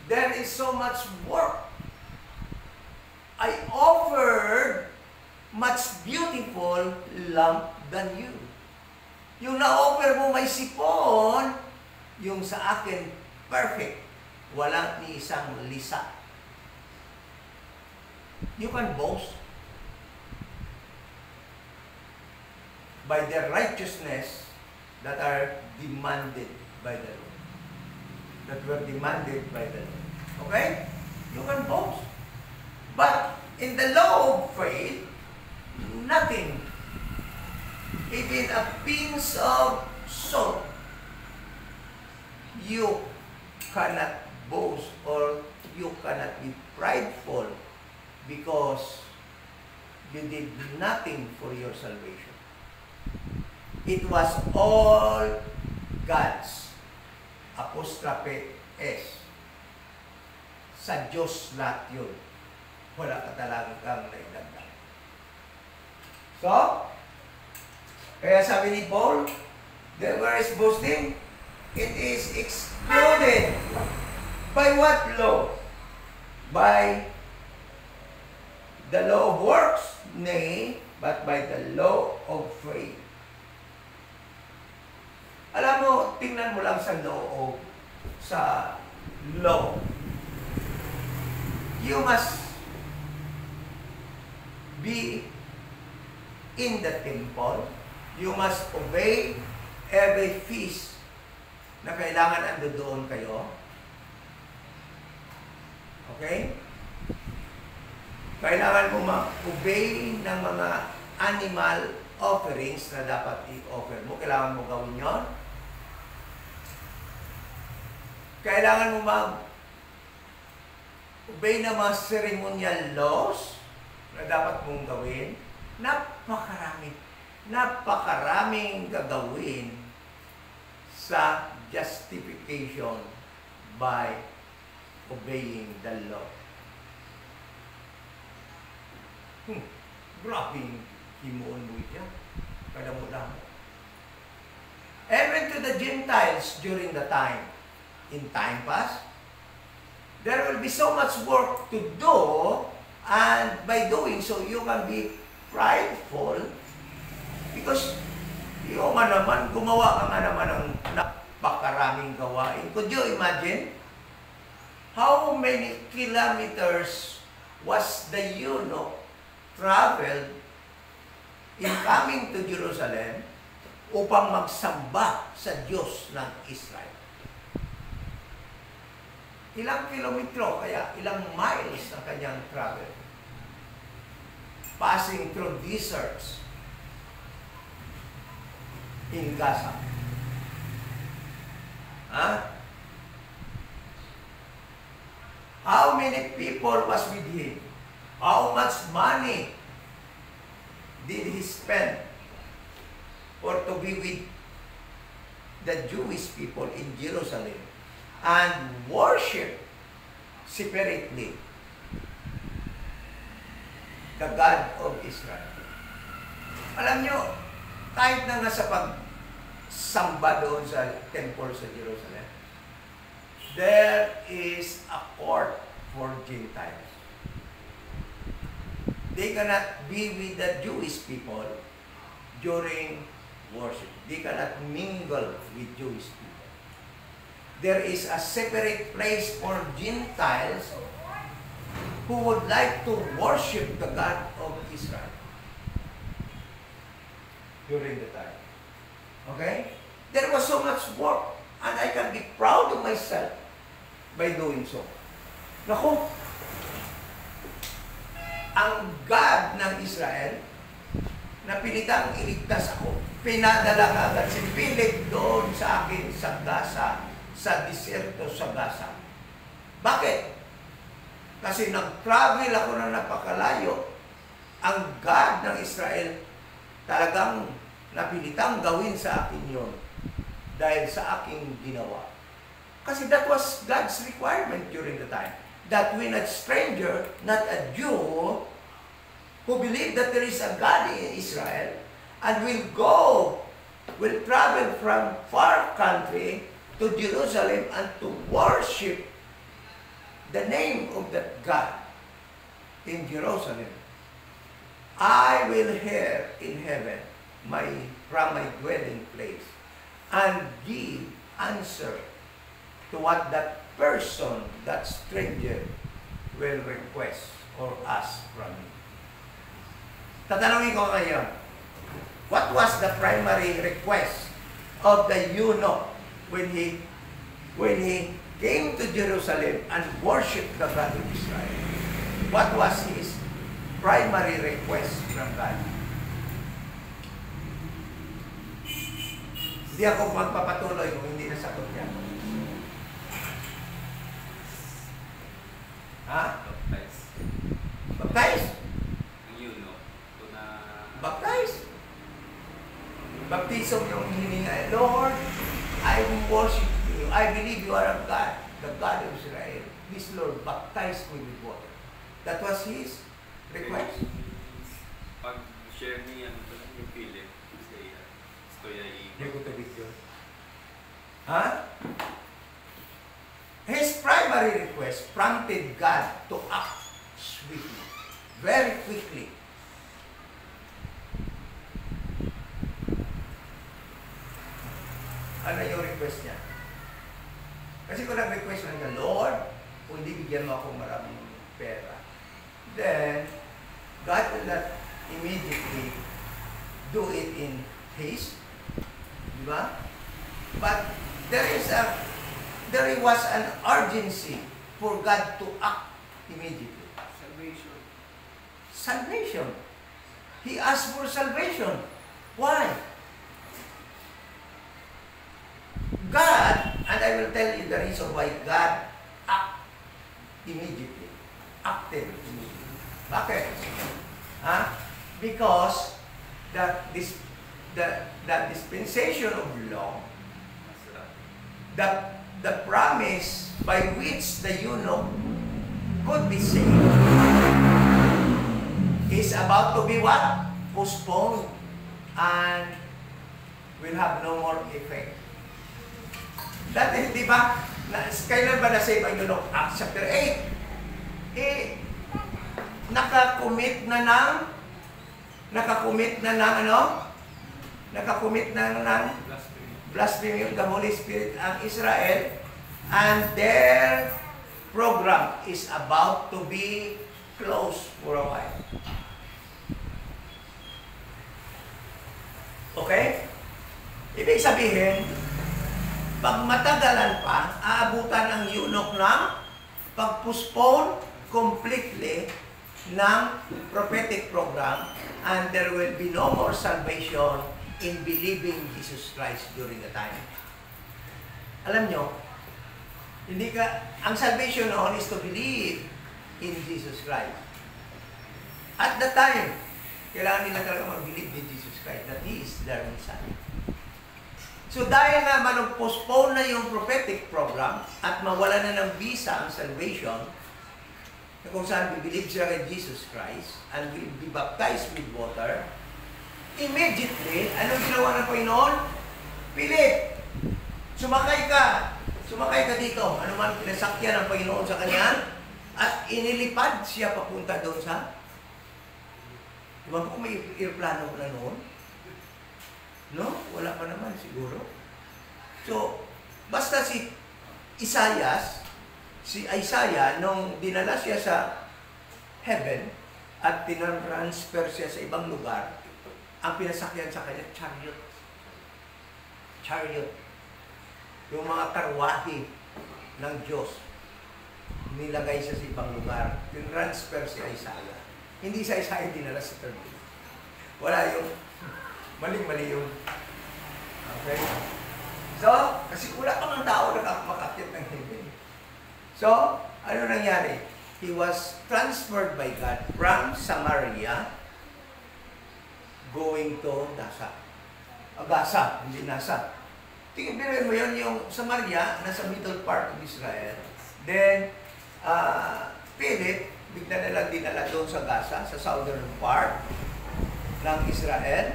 there is so much work. I offered much beautiful lamp than you. Yung na-offer mo may sipon, yung sa akin perfect. Walang ni isang lisa. You can boast by the righteousness that are demanded by the Lord. That were demanded by the Lord. Okay? You can boast. But in the law of faith, nothing. Even a pinch of salt, you cannot boast or you cannot be prideful because you did nothing for your salvation. It was all God's. Apostrophe S. Sa Diyos lahat yun. Wala ka talagang kang naidagdag. So, kaya sabi ni Paul, where is boasting? It is excluded. By what law? By the law of works? Nay, but by the law of faith. Alam mo, tingnan mo lang sa law. You must be in the temple. You must obey every feast na kailangan ando doon kayo. Okay? Kailangan mo mag-obey ng mga animal offerings na dapat i-offer mo. Kailangan mo gawin yon. Kailangan mo mag-obey ng mga ceremonial laws na dapat mong gawin. Napakaraming gagawin sa justification by obeying the law. Grabing himuon mo yan. Kadamo-damo. Even to the Gentiles during the time, in time past, there will be so much work to do, and by doing so, you can be prideful because yung gumawa ka nga naman ng napakaraming gawain. Could you imagine how many kilometers was the eunuch traveled in coming to Jerusalem upang magsamba sa Diyos ng Israel? Ilang kilometro, kaya ilang miles ang kanyang travel. Passing through deserts in Gaza. How many people was with him? How much money did he spend for to be with the Jewish people in Jerusalem and worship separately the God of Israel? Alam nyo, kahit na nga sa pagsamba doon sa temple sa Jerusalem, there is a court for Gentiles. They cannot be with the Jewish people during worship. They cannot mingle with Jewish people. There is a separate place for Gentiles who would like to worship the God of Israel during the time. Okay? There was so much work And I can be proud of myself by doing so. Naku, ang God ng Israel, napilitang iligtas ako, pinadala ka agad si Philip doon sa akin sa Gaza, sa disyerto sa Gaza. Bakit? Kasi nag-travel ako na napakalayo. Ang God ng Israel talagang napilitang gawin sa akin yon dahil sa aking ginawa. Kasi that was God's requirement during the time. That when a stranger, not a Jew, who believe that there is a God in Israel, and will travel from far country to Jerusalem and to worship the name of that God in Jerusalem, I will hear in heaven from my dwelling place and give answer to what that person, that stranger, will request or ask from me. Tatanungin ko ngayon, what was the primary request of the eunuch when he came to Jerusalem and worshiped the God of Israel? What was his primary request from God? Hindi ako magpapatuloy kung hindi nasagot yan. Ha? Baptize. Baptize? Yun, no? Ito na... Baptize? Baptism yung hininga. Lord, I worship you. I believe you are a God, the God of Israel. This Lord, baptize me with water. That was his request. Pag-share niya yung Philip, gusto niya Hindi ko tubig yun. Ha? His primary request prompted God to act swiftly, very quickly. Ano yung request niya? Kasi kung nag-request niya, Lord, kung hindi bigyan mo ako maraming pera, then God will not immediately do it in haste. Diba? But there was an urgency for God to act immediately. Salvation. Salvation. He asked for salvation. Why? God, and I will tell you the reason why God acted immediately. Bakit? Because the dispensation of law, the promise by which the eunuch could be saved is about to be what? Postponed and will have no more effect. Dati, di ba? Kailan ba na-save ang eunuch? Acts chapter 8. Nakakumit na ng blasphemy of the Holy Spirit ang Israel, and their program is about to be closed for a while. Okay? Ibig sabihin, pag matagalan pa, aabutan ang eunuch ng pag-postpone completely ng prophetic program, and there will be no more salvation in believing Jesus Christ during the time. Alam nyo, ang salvation noon is to believe in Jesus Christ. At the time, kailangan nila talaga mag-believe in Jesus Christ that He is their Messiah. So dahil nga manong-postpone na yung prophetic program at mawala na ng visa ang salvation, na kung saan believe sila kay Jesus Christ and will be baptized with water, immediately, anong ginawa ng Panginoon? Philip, sumakay ka dito. Ano man pinasakyan ng Panginoon sa kanya, at inilipad siya papunta doon sa... Diba kung may airplano na noon? No? Wala pa naman siguro. So, basta si Isaiah, nung dinala siya sa heaven at tinransfer siya sa ibang lugar, ang pinasakyan sa kanya, chariot. yung mga karwahe ng Diyos, nilagay siya sa ibang lugar. Tinransfer si Isaiah. Hindi si Isaiah dinala sa third day. Wala yung, maling-mali yung. Okay? So, kasi wala pa ng tao na makakit ng heaven. So, ano nangyari? He was transferred by God from Samaria going to Gaza, hindi Nasa. Tingnan mo yun, yung Samaria, nasa middle part of Israel. Then, Philip, bigla na lang dinala doon sa Gaza, sa southern part ng Israel.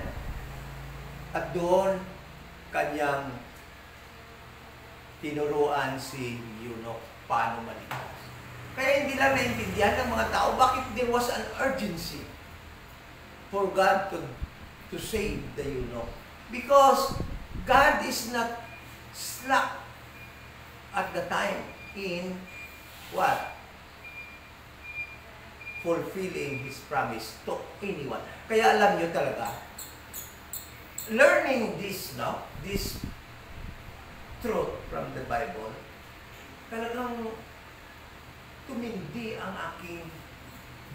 At doon, kanyang tinuruan si eunuch paano maligtas. Kaya hindi lang naintindihan ng mga tao bakit there was an urgency for God to save the eunuch. Because God is not slack at the time in what? Fulfilling His promise to anyone. Kaya alam nyo talaga, learning this, no? This truth from the Bible, talagang tumindi ang aking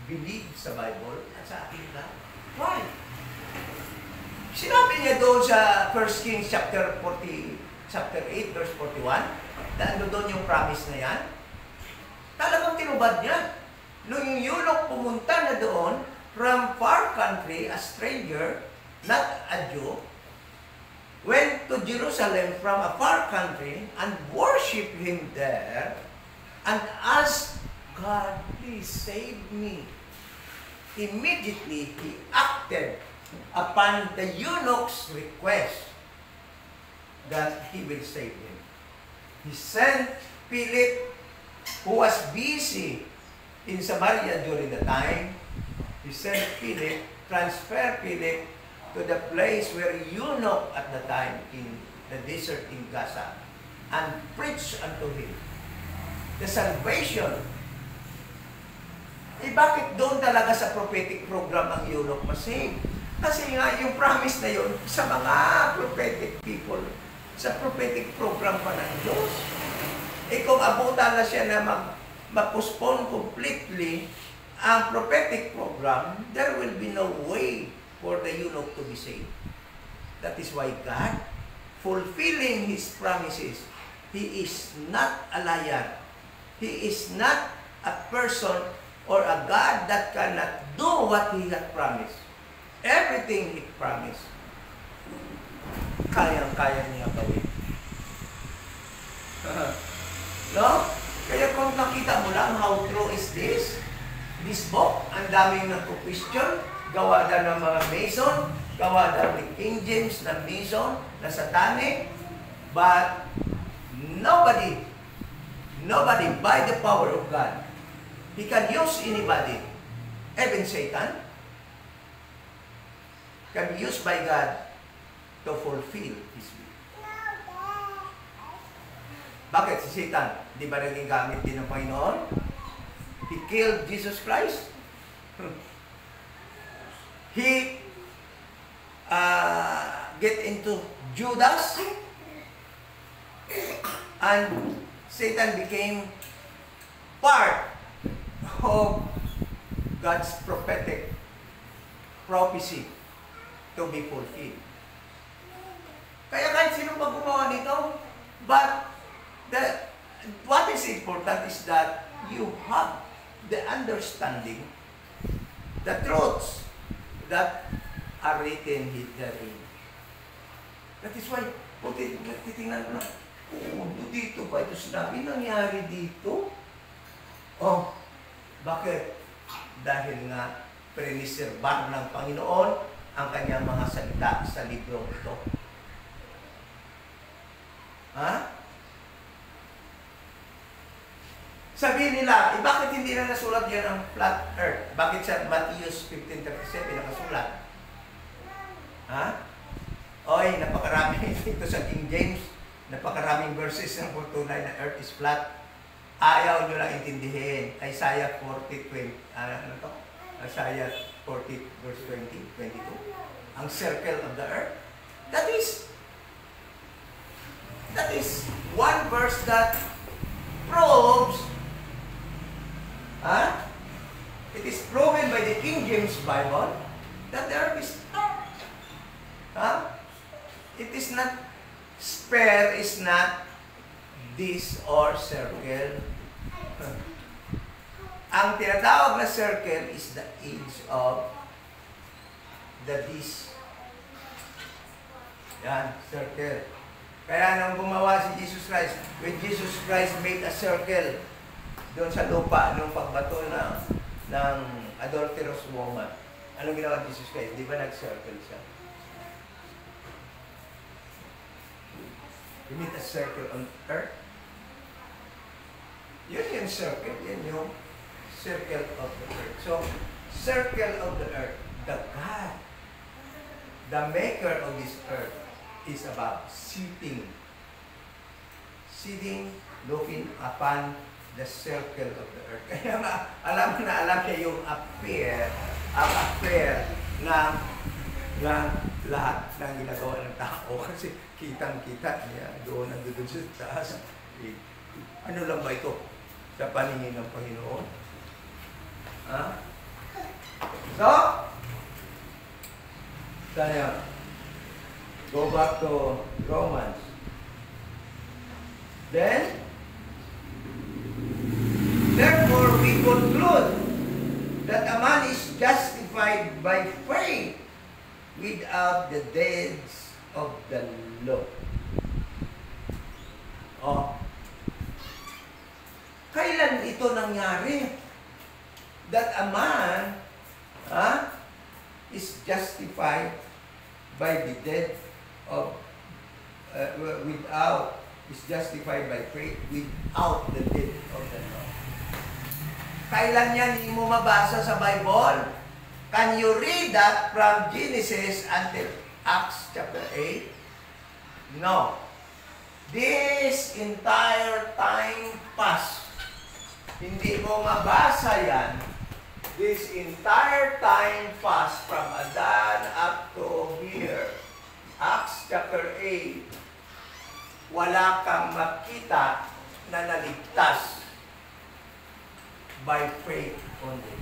belief sa Bible at sa aking God. Why? Sinabi niya doon sa 1 Kings chapter 8, verse 41, na doon yung promise na yan. Talagang tinubad niya. Nung yung eunuch pumunta na doon from far country, a stranger, not a Jew, went to Jerusalem from a far country and worshiped Him there and asked God, please save me. Immediately, he acted upon the eunuch's request that he will save him. He sent Philip, who was busy in Samaria during the time. He sent Philip, transferred Philip to the place where eunuch at the time in the desert in Gaza and preached unto him the salvation. Bakit doon talaga sa prophetic program ang eunuch masave? Kasi nga, yung promise na yun sa mga prophetic people, sa prophetic program pa ng Diyos. Kung abutan na siya na mag-postpone completely ang prophetic program, there will be no way for the eunuch to be saved. That is why God, fulfilling His promises, He is not a liar. He is not a person or a God that cannot do what He had promised. Everything He promised, kayang-kaya niya gawin. No? Kaya kung nakita mo lang how true is this book, ang daming nagpo-question, gawa na ng mga Mason, gawa na ng King James na Mason, na Satanic, but nobody by the power of God, He can use anybody, even Satan, can be used by God to fulfill His will. Bakit si Satan? Di ba naging gamit din ng Panginoon? He killed Jesus Christ. He get into Judas, and Satan became part of God's prophetic prophecy to be fulfilled. Kaya kahit sino pa gumawa nito, but what is important is that you have the understanding, the truths that are written therein. That is why, kung titingnan mo na, dito ba ito sinabi, nangyari dito? Oh, bakit? Dahil nga, preniserbar ng Panginoon ang kanyang mga salita sa librong ito. Ha? Sabihin nila, bakit hindi na nasulat yan ang flat earth? Bakit sa Matthew 15:37 nakasulat? Ha? Oy, napakarami dito sa King James, napakaraming verses na tunay na earth is flat. Ayaw nyo lang intindihin. Isaiah 40:20, ano to? Isaiah 40 verse 22. Ang circle of the earth. That That is one verse that proves, it is proven by the King James Bible that the earth is not. It is not, sphere is not this or circle. Ang tinatawag na circle is the edge of the disc. Yan, circle. Kaya nung gumawa si Jesus Christ, when Jesus Christ made a circle doon sa lupa, nung pagbato ng adulterous woman, anong ginawa ni Jesus Christ? Di ba nag-circle siya? You made a circle on earth. Yun yung circle. Yun yung circle of the earth. So, circle of the earth. The God, the maker of this earth, is about sitting, looking upon the circle of the earth. Kaya alam niya yung affair ng lahat ng ginagawa ng tao. Kasi kitang-kita niya doon sa taas. Ano lang ba ito sa paningin ng Panginoon? So, tayo, go back to Romans. Then, therefore we conclude that a man is justified by faith without the deeds of the law. Kailan ito nangyari? That a man is justified by the deed of is justified by faith without the deed of the law. Kailan yan hindi mo mabasa sa Bible? Can you read that from Genesis until Acts chapter 8? No. This entire time past, hindi mo mabasa yan. This entire time past from Adan up to here, Acts chapter 8, wala kang makita na naligtas by faith only.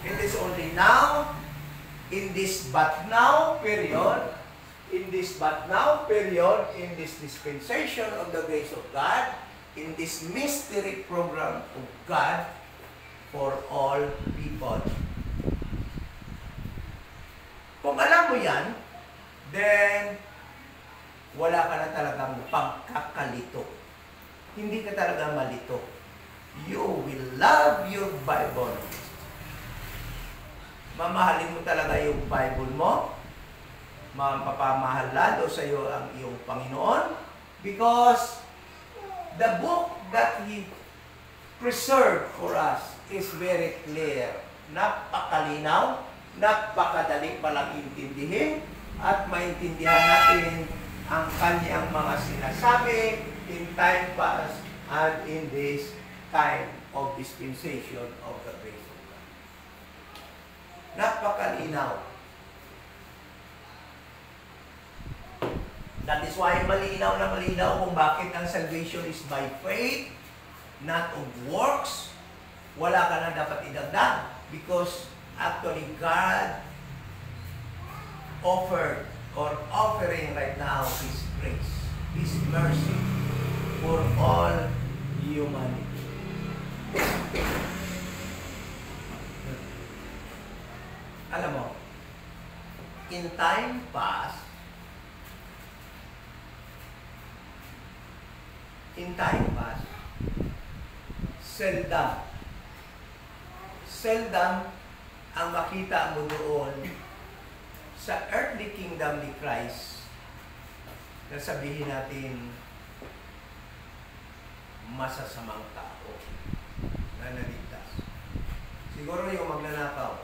It is only now, in this but now period, in this dispensation of the grace of God, in this mystery program of God for all people. Kung alam mo yan, then wala ka na talagang pagkakalito. Hindi ka talaga malito. You will love your Bible. Mamahalin mo talaga yung Bible mo. Mapapamahal lalo sa iyo ang iyong Panginoon because the book that He preserved for us is very clear. Napakalinaw, napakadali palang intindihin at maintindihan natin ang kanyang mga sinasabi in time past and in this time of dispensation of the grace of God. Napakalinaw. That is why malinaw na malinaw kung bakit ang salvation is by faith, not of works. Wala ka na dapat idagdag because actually God offered or offering right now His grace, His mercy for all humanity. Alam mo, in time past, seldom ang makita mo doon sa earthly kingdom ni Christ na sabihin natin masasamang tao na naligtas. Siguro yung magnanakaw.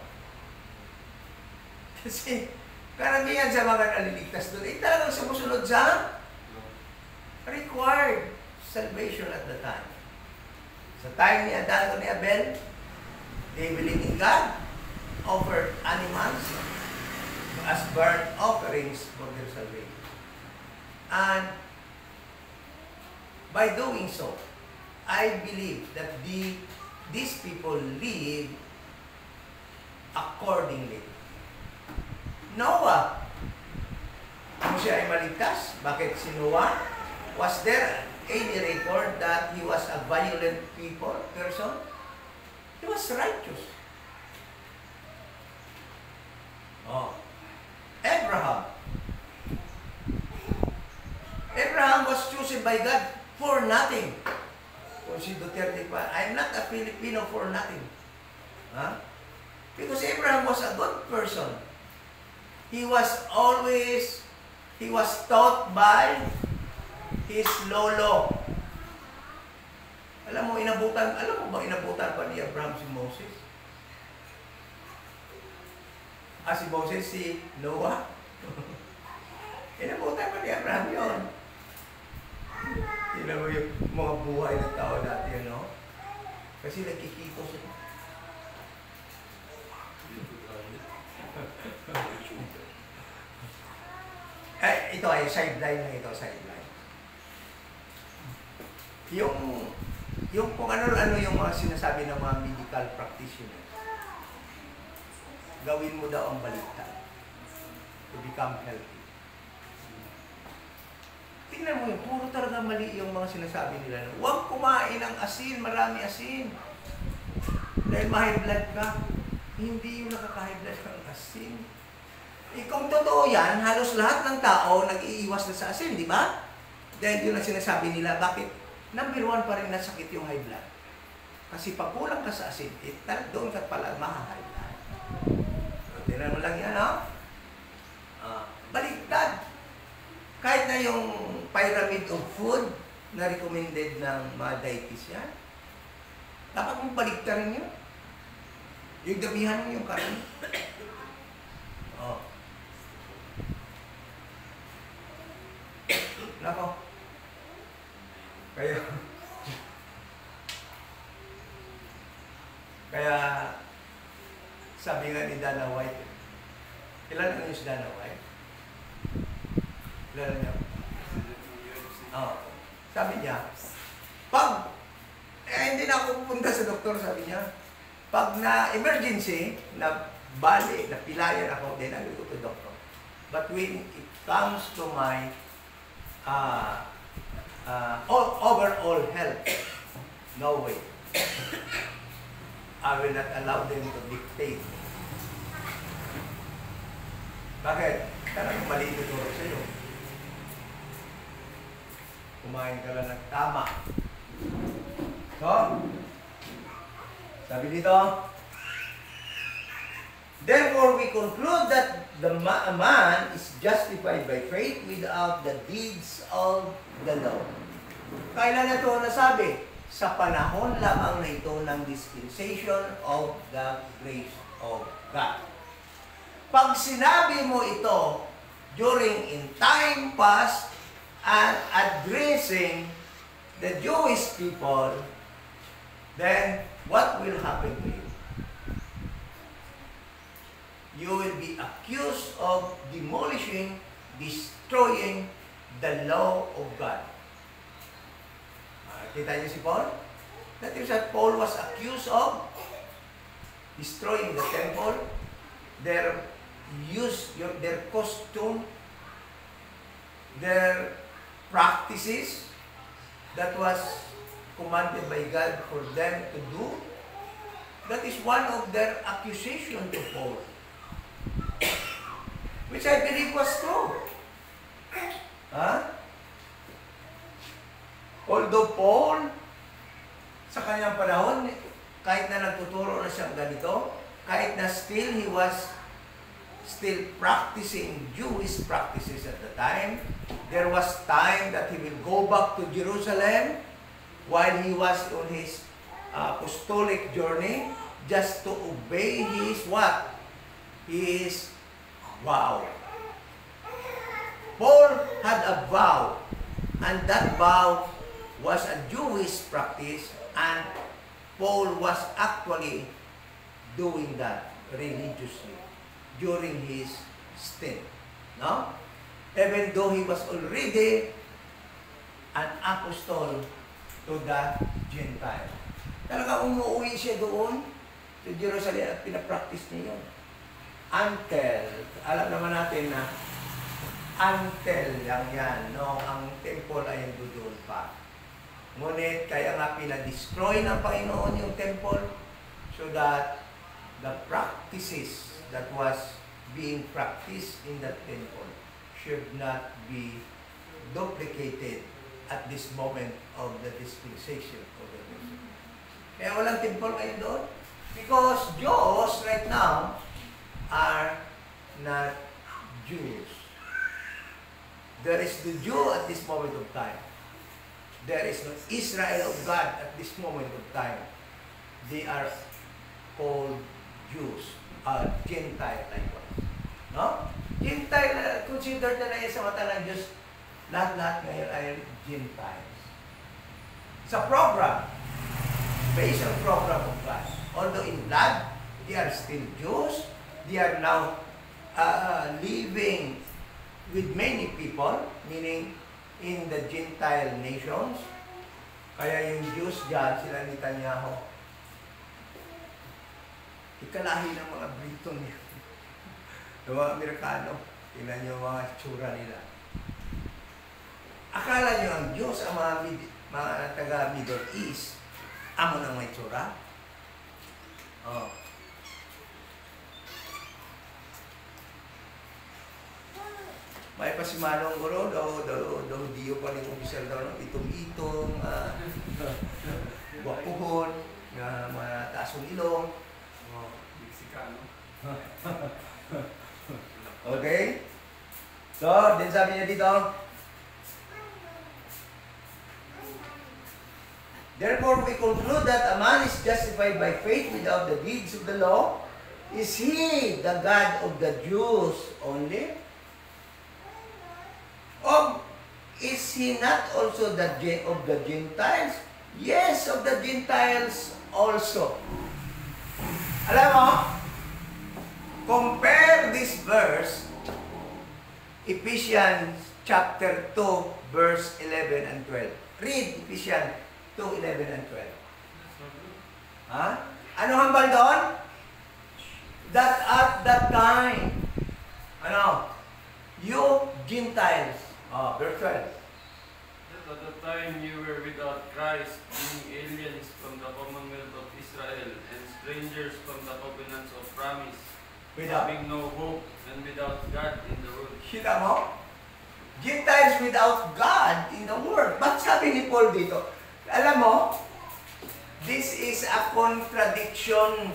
Kasi karamihan sa mga naliligtas doon, talagang sumusunod sa required salvation at the time. Sa time ni Adan o ni Abel, they believed in God, offered animals as burnt offerings for their salvation. And by doing so, I believe that these people live accordingly. Noah, kung siya ay maligtas, bakit si Noah? Was there any record that he was a violent person? He was righteous. Oh. Abraham was chosen by God for nothing. Kung si Duterte pa, I'm not a Filipino for nothing. Huh? Because Abraham was a good person. He was taught by his lolo. Alam mo ba inabutan pa ni Abraham si Moses? Si Moses, si Noah. Inabutan pa ni Abraham yun. Tignan mo yung mga buhay ng tao dati, no? Kasi nagkikito sila. Ito ay sideline na ito, sideline. Yung kung ano yung mga sinasabi ng mga medical practitioners, gawin mo daw ang baliktad to become healthy. Tingnan mo yun, puro talaga mali yung mga sinasabi nila. Huwag kumain ng asin, marami asin. Dahil ma-high blood ka. Hindi yung nakaka-high blood ng asin. Kung totoo yan, halos lahat ng tao nag-iiwas na sa asin, di ba? Dahil yun ang sinasabi nila, bakit? Number 1 pa rin nasakit yung high blood. Kasi pag kulang ka sa asin, doon ka pala ma-high blood. Tingnan mo lang yan, no? Baliktad. Kahit na yung pyramid of food na recommended ng mga dietitian, dapat mong baliktarin yun. Yung damihan mo yung kain. Oh. Nako. Kaya sabi nga ni Dana White, ilan ang news Dana White? Ilan niya? Sabi niya, hindi na ako pupunta sa doktor, sabi niya. Pag na emergency, na pilayan ako, then I will go to doctor. But when it comes to my overall health, no way. I will not allow them to dictate. Bakit? Talagang mali ituturo sa iyo. Kumain ka lang ng tama. So, sabi dito, therefore we conclude that the man is justified by faith without the deeds of the law. Kailan na ito nasabi? Sa panahon lamang na ito ng dispensation of the grace of God. Pag sinabi mo ito during in time past and addressing the Jewish people, then what will happen to you? You will be accused of demolishing, destroying the law of God. Kita niyo si Paul? That is that Paul was accused of destroying the temple, their costume, their practices that was commanded by God for them to do. That is one of their accusation to Paul, which I believe was true. Although Paul, sa kanyang panahon, kahit na nagtuturo na siya ganito, kahit na still he was still practicing Jewish practices at the time, there was time that he will go back to Jerusalem while he was on his apostolic journey just to obey his what? His vow. Paul had a vow, and that vow was a Jewish practice, and Paul was actually doing that religiously during his stint. No? Even though he was already an apostle to the Gentile. Talaga umuwi siya doon sa Jerusalem at pinapractice niya yun. Until, alam naman natin na until lang yan, no, ang temple ay doon pa. Ngunit kaya nga pinadestroy ng Panginoon yung temple so that the practices that was being practiced in that temple should not be duplicated at this moment of the dispensation of the Lord. Kaya walang temple ngayon doon. Because Jews right now are not Jews. There is the Jew at this moment of time. There is no Israel of God at this moment of time. They are called Jews, Gentile likewise. No? Gentile, considered na yan sa mata ng Diyos, lahat-lahat ngayon ay Gentiles. Sa program, based on program of God. Although in blood, they are still Jews. They are now living with many people, meaning in the Gentile nations. Kaya yung Jews dyan, sila Netanyahu, ikalahi ng mga Briton niya. Ng mga Amerikano, tingnan niyo mga tsura nila. Akala niyo ang Diyos, ang mga taga Middle East, amo ng may tsura? Oh. May pa si Manong Guro, daw diyo pa rin official daw, no? Itong-itong, wapuhon, mga tasong ilong. Oh, Mexicano. Okay? So, din sabi niya dito, therefore, we conclude that a man is justified by faith without the deeds of the law. Is he the God of the Jews only? Or is he not also of the Gentiles? Yes, of the Gentiles also. Alam mo, compare this verse, Ephesians chapter 2, verse 11 and 12. Read Ephesians 2:11 and 12. Ha? Ano hambal doon? That at that time, you Gentiles, verse 12. That at the time you were without Christ, being aliens from the commonwealth of Israel and strangers from the covenants of promise, having no hope and without God in the world. Kita mo? Gentiles without God in the world. Ba't sabi ni Paul dito? Alam mo, this is a contradiction.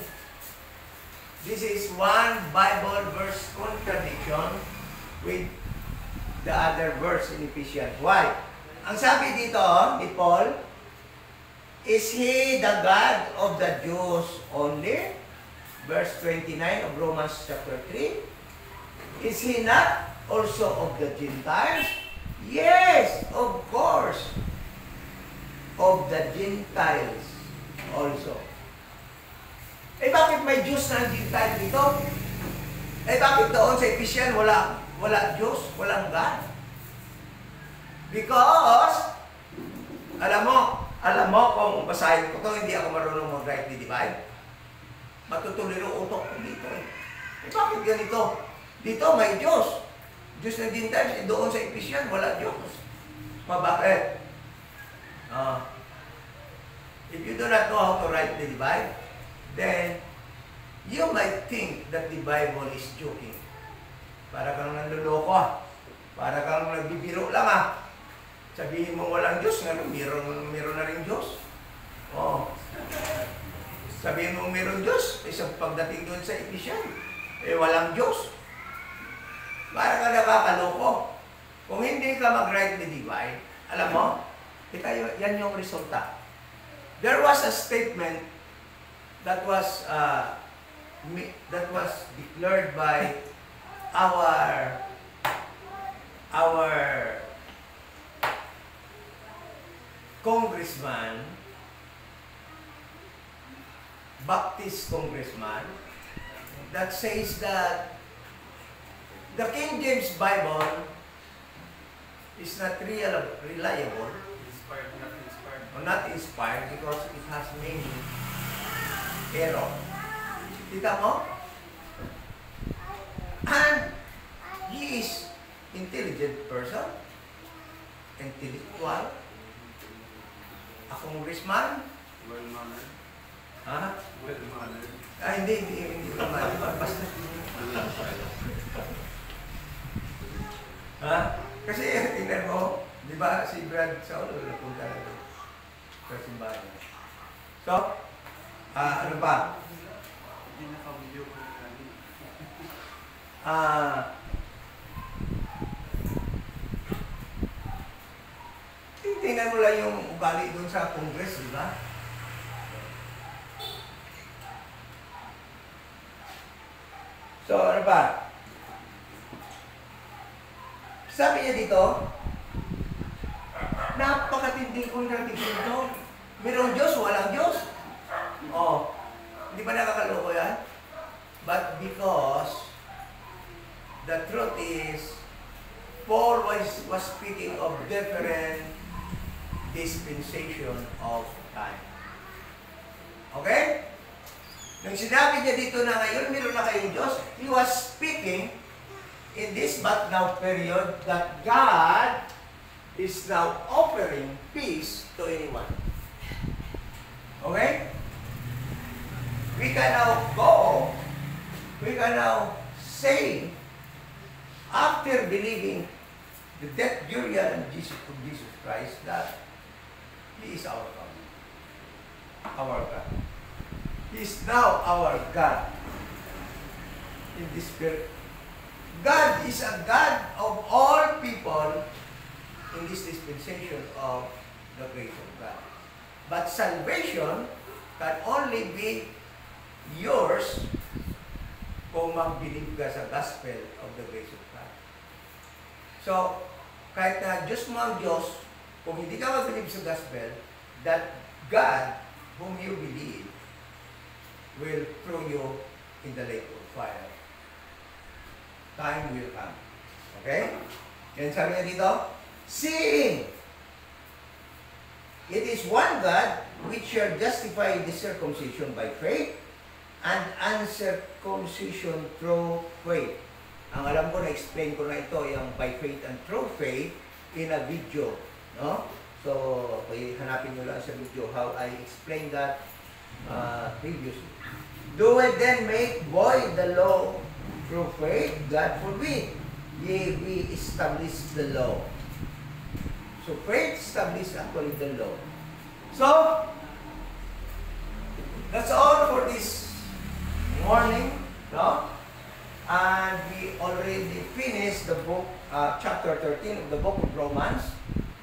This is one Bible verse contradiction with the other verse in Ephesians. Why? Ang sabi dito ni Paul, is he the God of the Jews only? Verse 29 of Romans chapter 3. Is he not also of the Gentiles? Yes, of course. Of the Gentiles also. Eh bakit may Diyos na Gentile dito? Eh bakit doon sa Ephesians wala Diyos, walang God? Because, alam mo kung basahin ko to, hindi ako marunong mag-rightly divide. Matutuloy ang utok ko dito eh. Eh bakit ganito? Dito may Diyos. Diyos ng Gentiles, doon sa Ephesians wala Diyos. Bakit? If you do not know how to rightly divide, then you might think that the Bible is joking. Para kang nanluloko Para kang nagbibiro lang Sabihin mo walang Diyos, meron na rin Diyos. Sabihin mo meron Diyos, isang pagdating doon sa Ephesians, walang Diyos. Para ka nakakaloko. Kung hindi ka mag-rightly divide, alam mo, yan yung resulta. There was a statement that was declared by our congressman, Baptist congressman, that says that the King James Bible is not reliable, Inspired, not inspired. or not inspired because it has many error. Kita mo? And he is intelligent person, intellectual, a congressman. Well-mannered. Ha? Well-mannered. Hindi naman. Basta. Ha? Kasi tingnan mo, di ba si Brad Saulo napunta na doon sa simbahan. So, ano ba? Hindi naka-video ko kanina. Tingnan mo lang yung ugali doon sa Congress, di ba? So, ano ba? Sabi niya dito, napakatindi contradiction ito. Mayroong Diyos, walang Diyos. Oh, hindi ba nakakaloko yan? But because the truth is, Paul was speaking of different dispensation of time. Okay? Nung sinabi niya dito na ngayon, meron na kayong Diyos, he was speaking in this but now period that God is now offering peace to anyone. Okay? We can now say, after believing the death, burial, and Jesus Christ, that He is our God. Our God. He is now our God. In this spirit. God is a God of all people in this dispensation of the grace of God. But salvation can only be yours kung mag-believe ka sa gospel of the grace of God. So, kahit na Diyos mo ang Diyos, kung hindi ka mag-believe sa gospel, that God, whom you believe, will throw you in the lake of fire. Time will come. Okay? Yan sabi niya dito, seeing it is one God which shall justify the circumcision by faith and uncircumcision through faith. Ang alam ko, na-explain ko na ito, yung by faith and through faith, in a video. No? So, hanapin nyo lang sa video how I explained that previously. Do it then make void the law through faith? God forbid. Yea, we establish the law. So, faith established actually the law. So, that's all for this morning. No? And we already finished the book, chapter 13 of the book of Romans.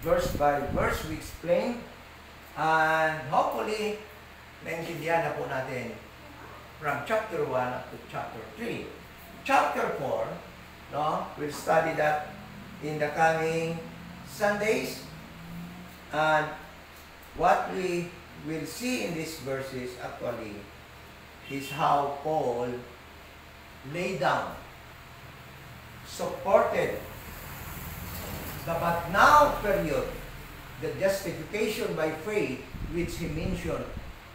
Verse by verse, we explained. And hopefully, naintindihan na po natin from chapter 1 up to chapter 3. Chapter 4, no, we'll study that in the coming Sundays. And what we will see in these verses actually is how Paul laid down, supported the but now period, the justification by faith, which he mentioned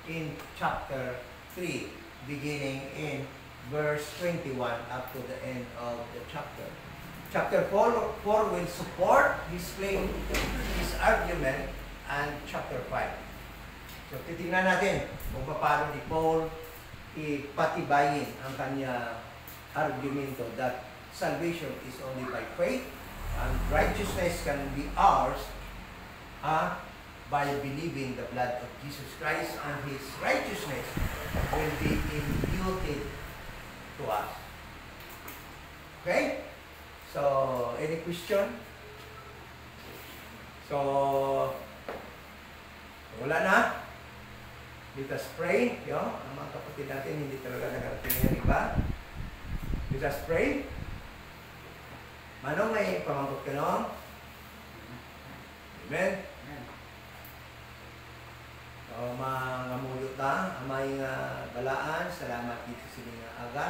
in chapter 3, beginning in verse 21 up to the end of the chapter. Chapter 4 will support his claim, his argument, and chapter 5. So, titingnan natin kung paano ni Paul ipatibayin ang kanya argumento that salvation is only by faith and righteousness can be ours by believing the blood of Jesus Christ, and His righteousness will be imputed to us. Okay? So, any question? So, wala na. Let us pray. Ang mga kapatid natin hindi talaga nakarating yan iba. Let us pray. Manong may pamangkot ka no? Amen? So, mangamulot ta, amay balaan, salamat dito sa mga aga.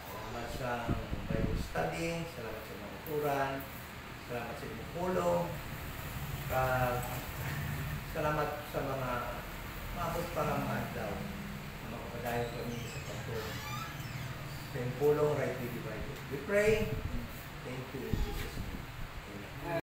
Salamat sa Bible study, salamat sa mga turan, Salamat sa inyong pulong. Salamat sa mga mabot pa ng mga daw na makapadayon ko niyo sa pagtulong. Sa inyong pulong, rightly divided. We pray. Thank you in Jesus' name.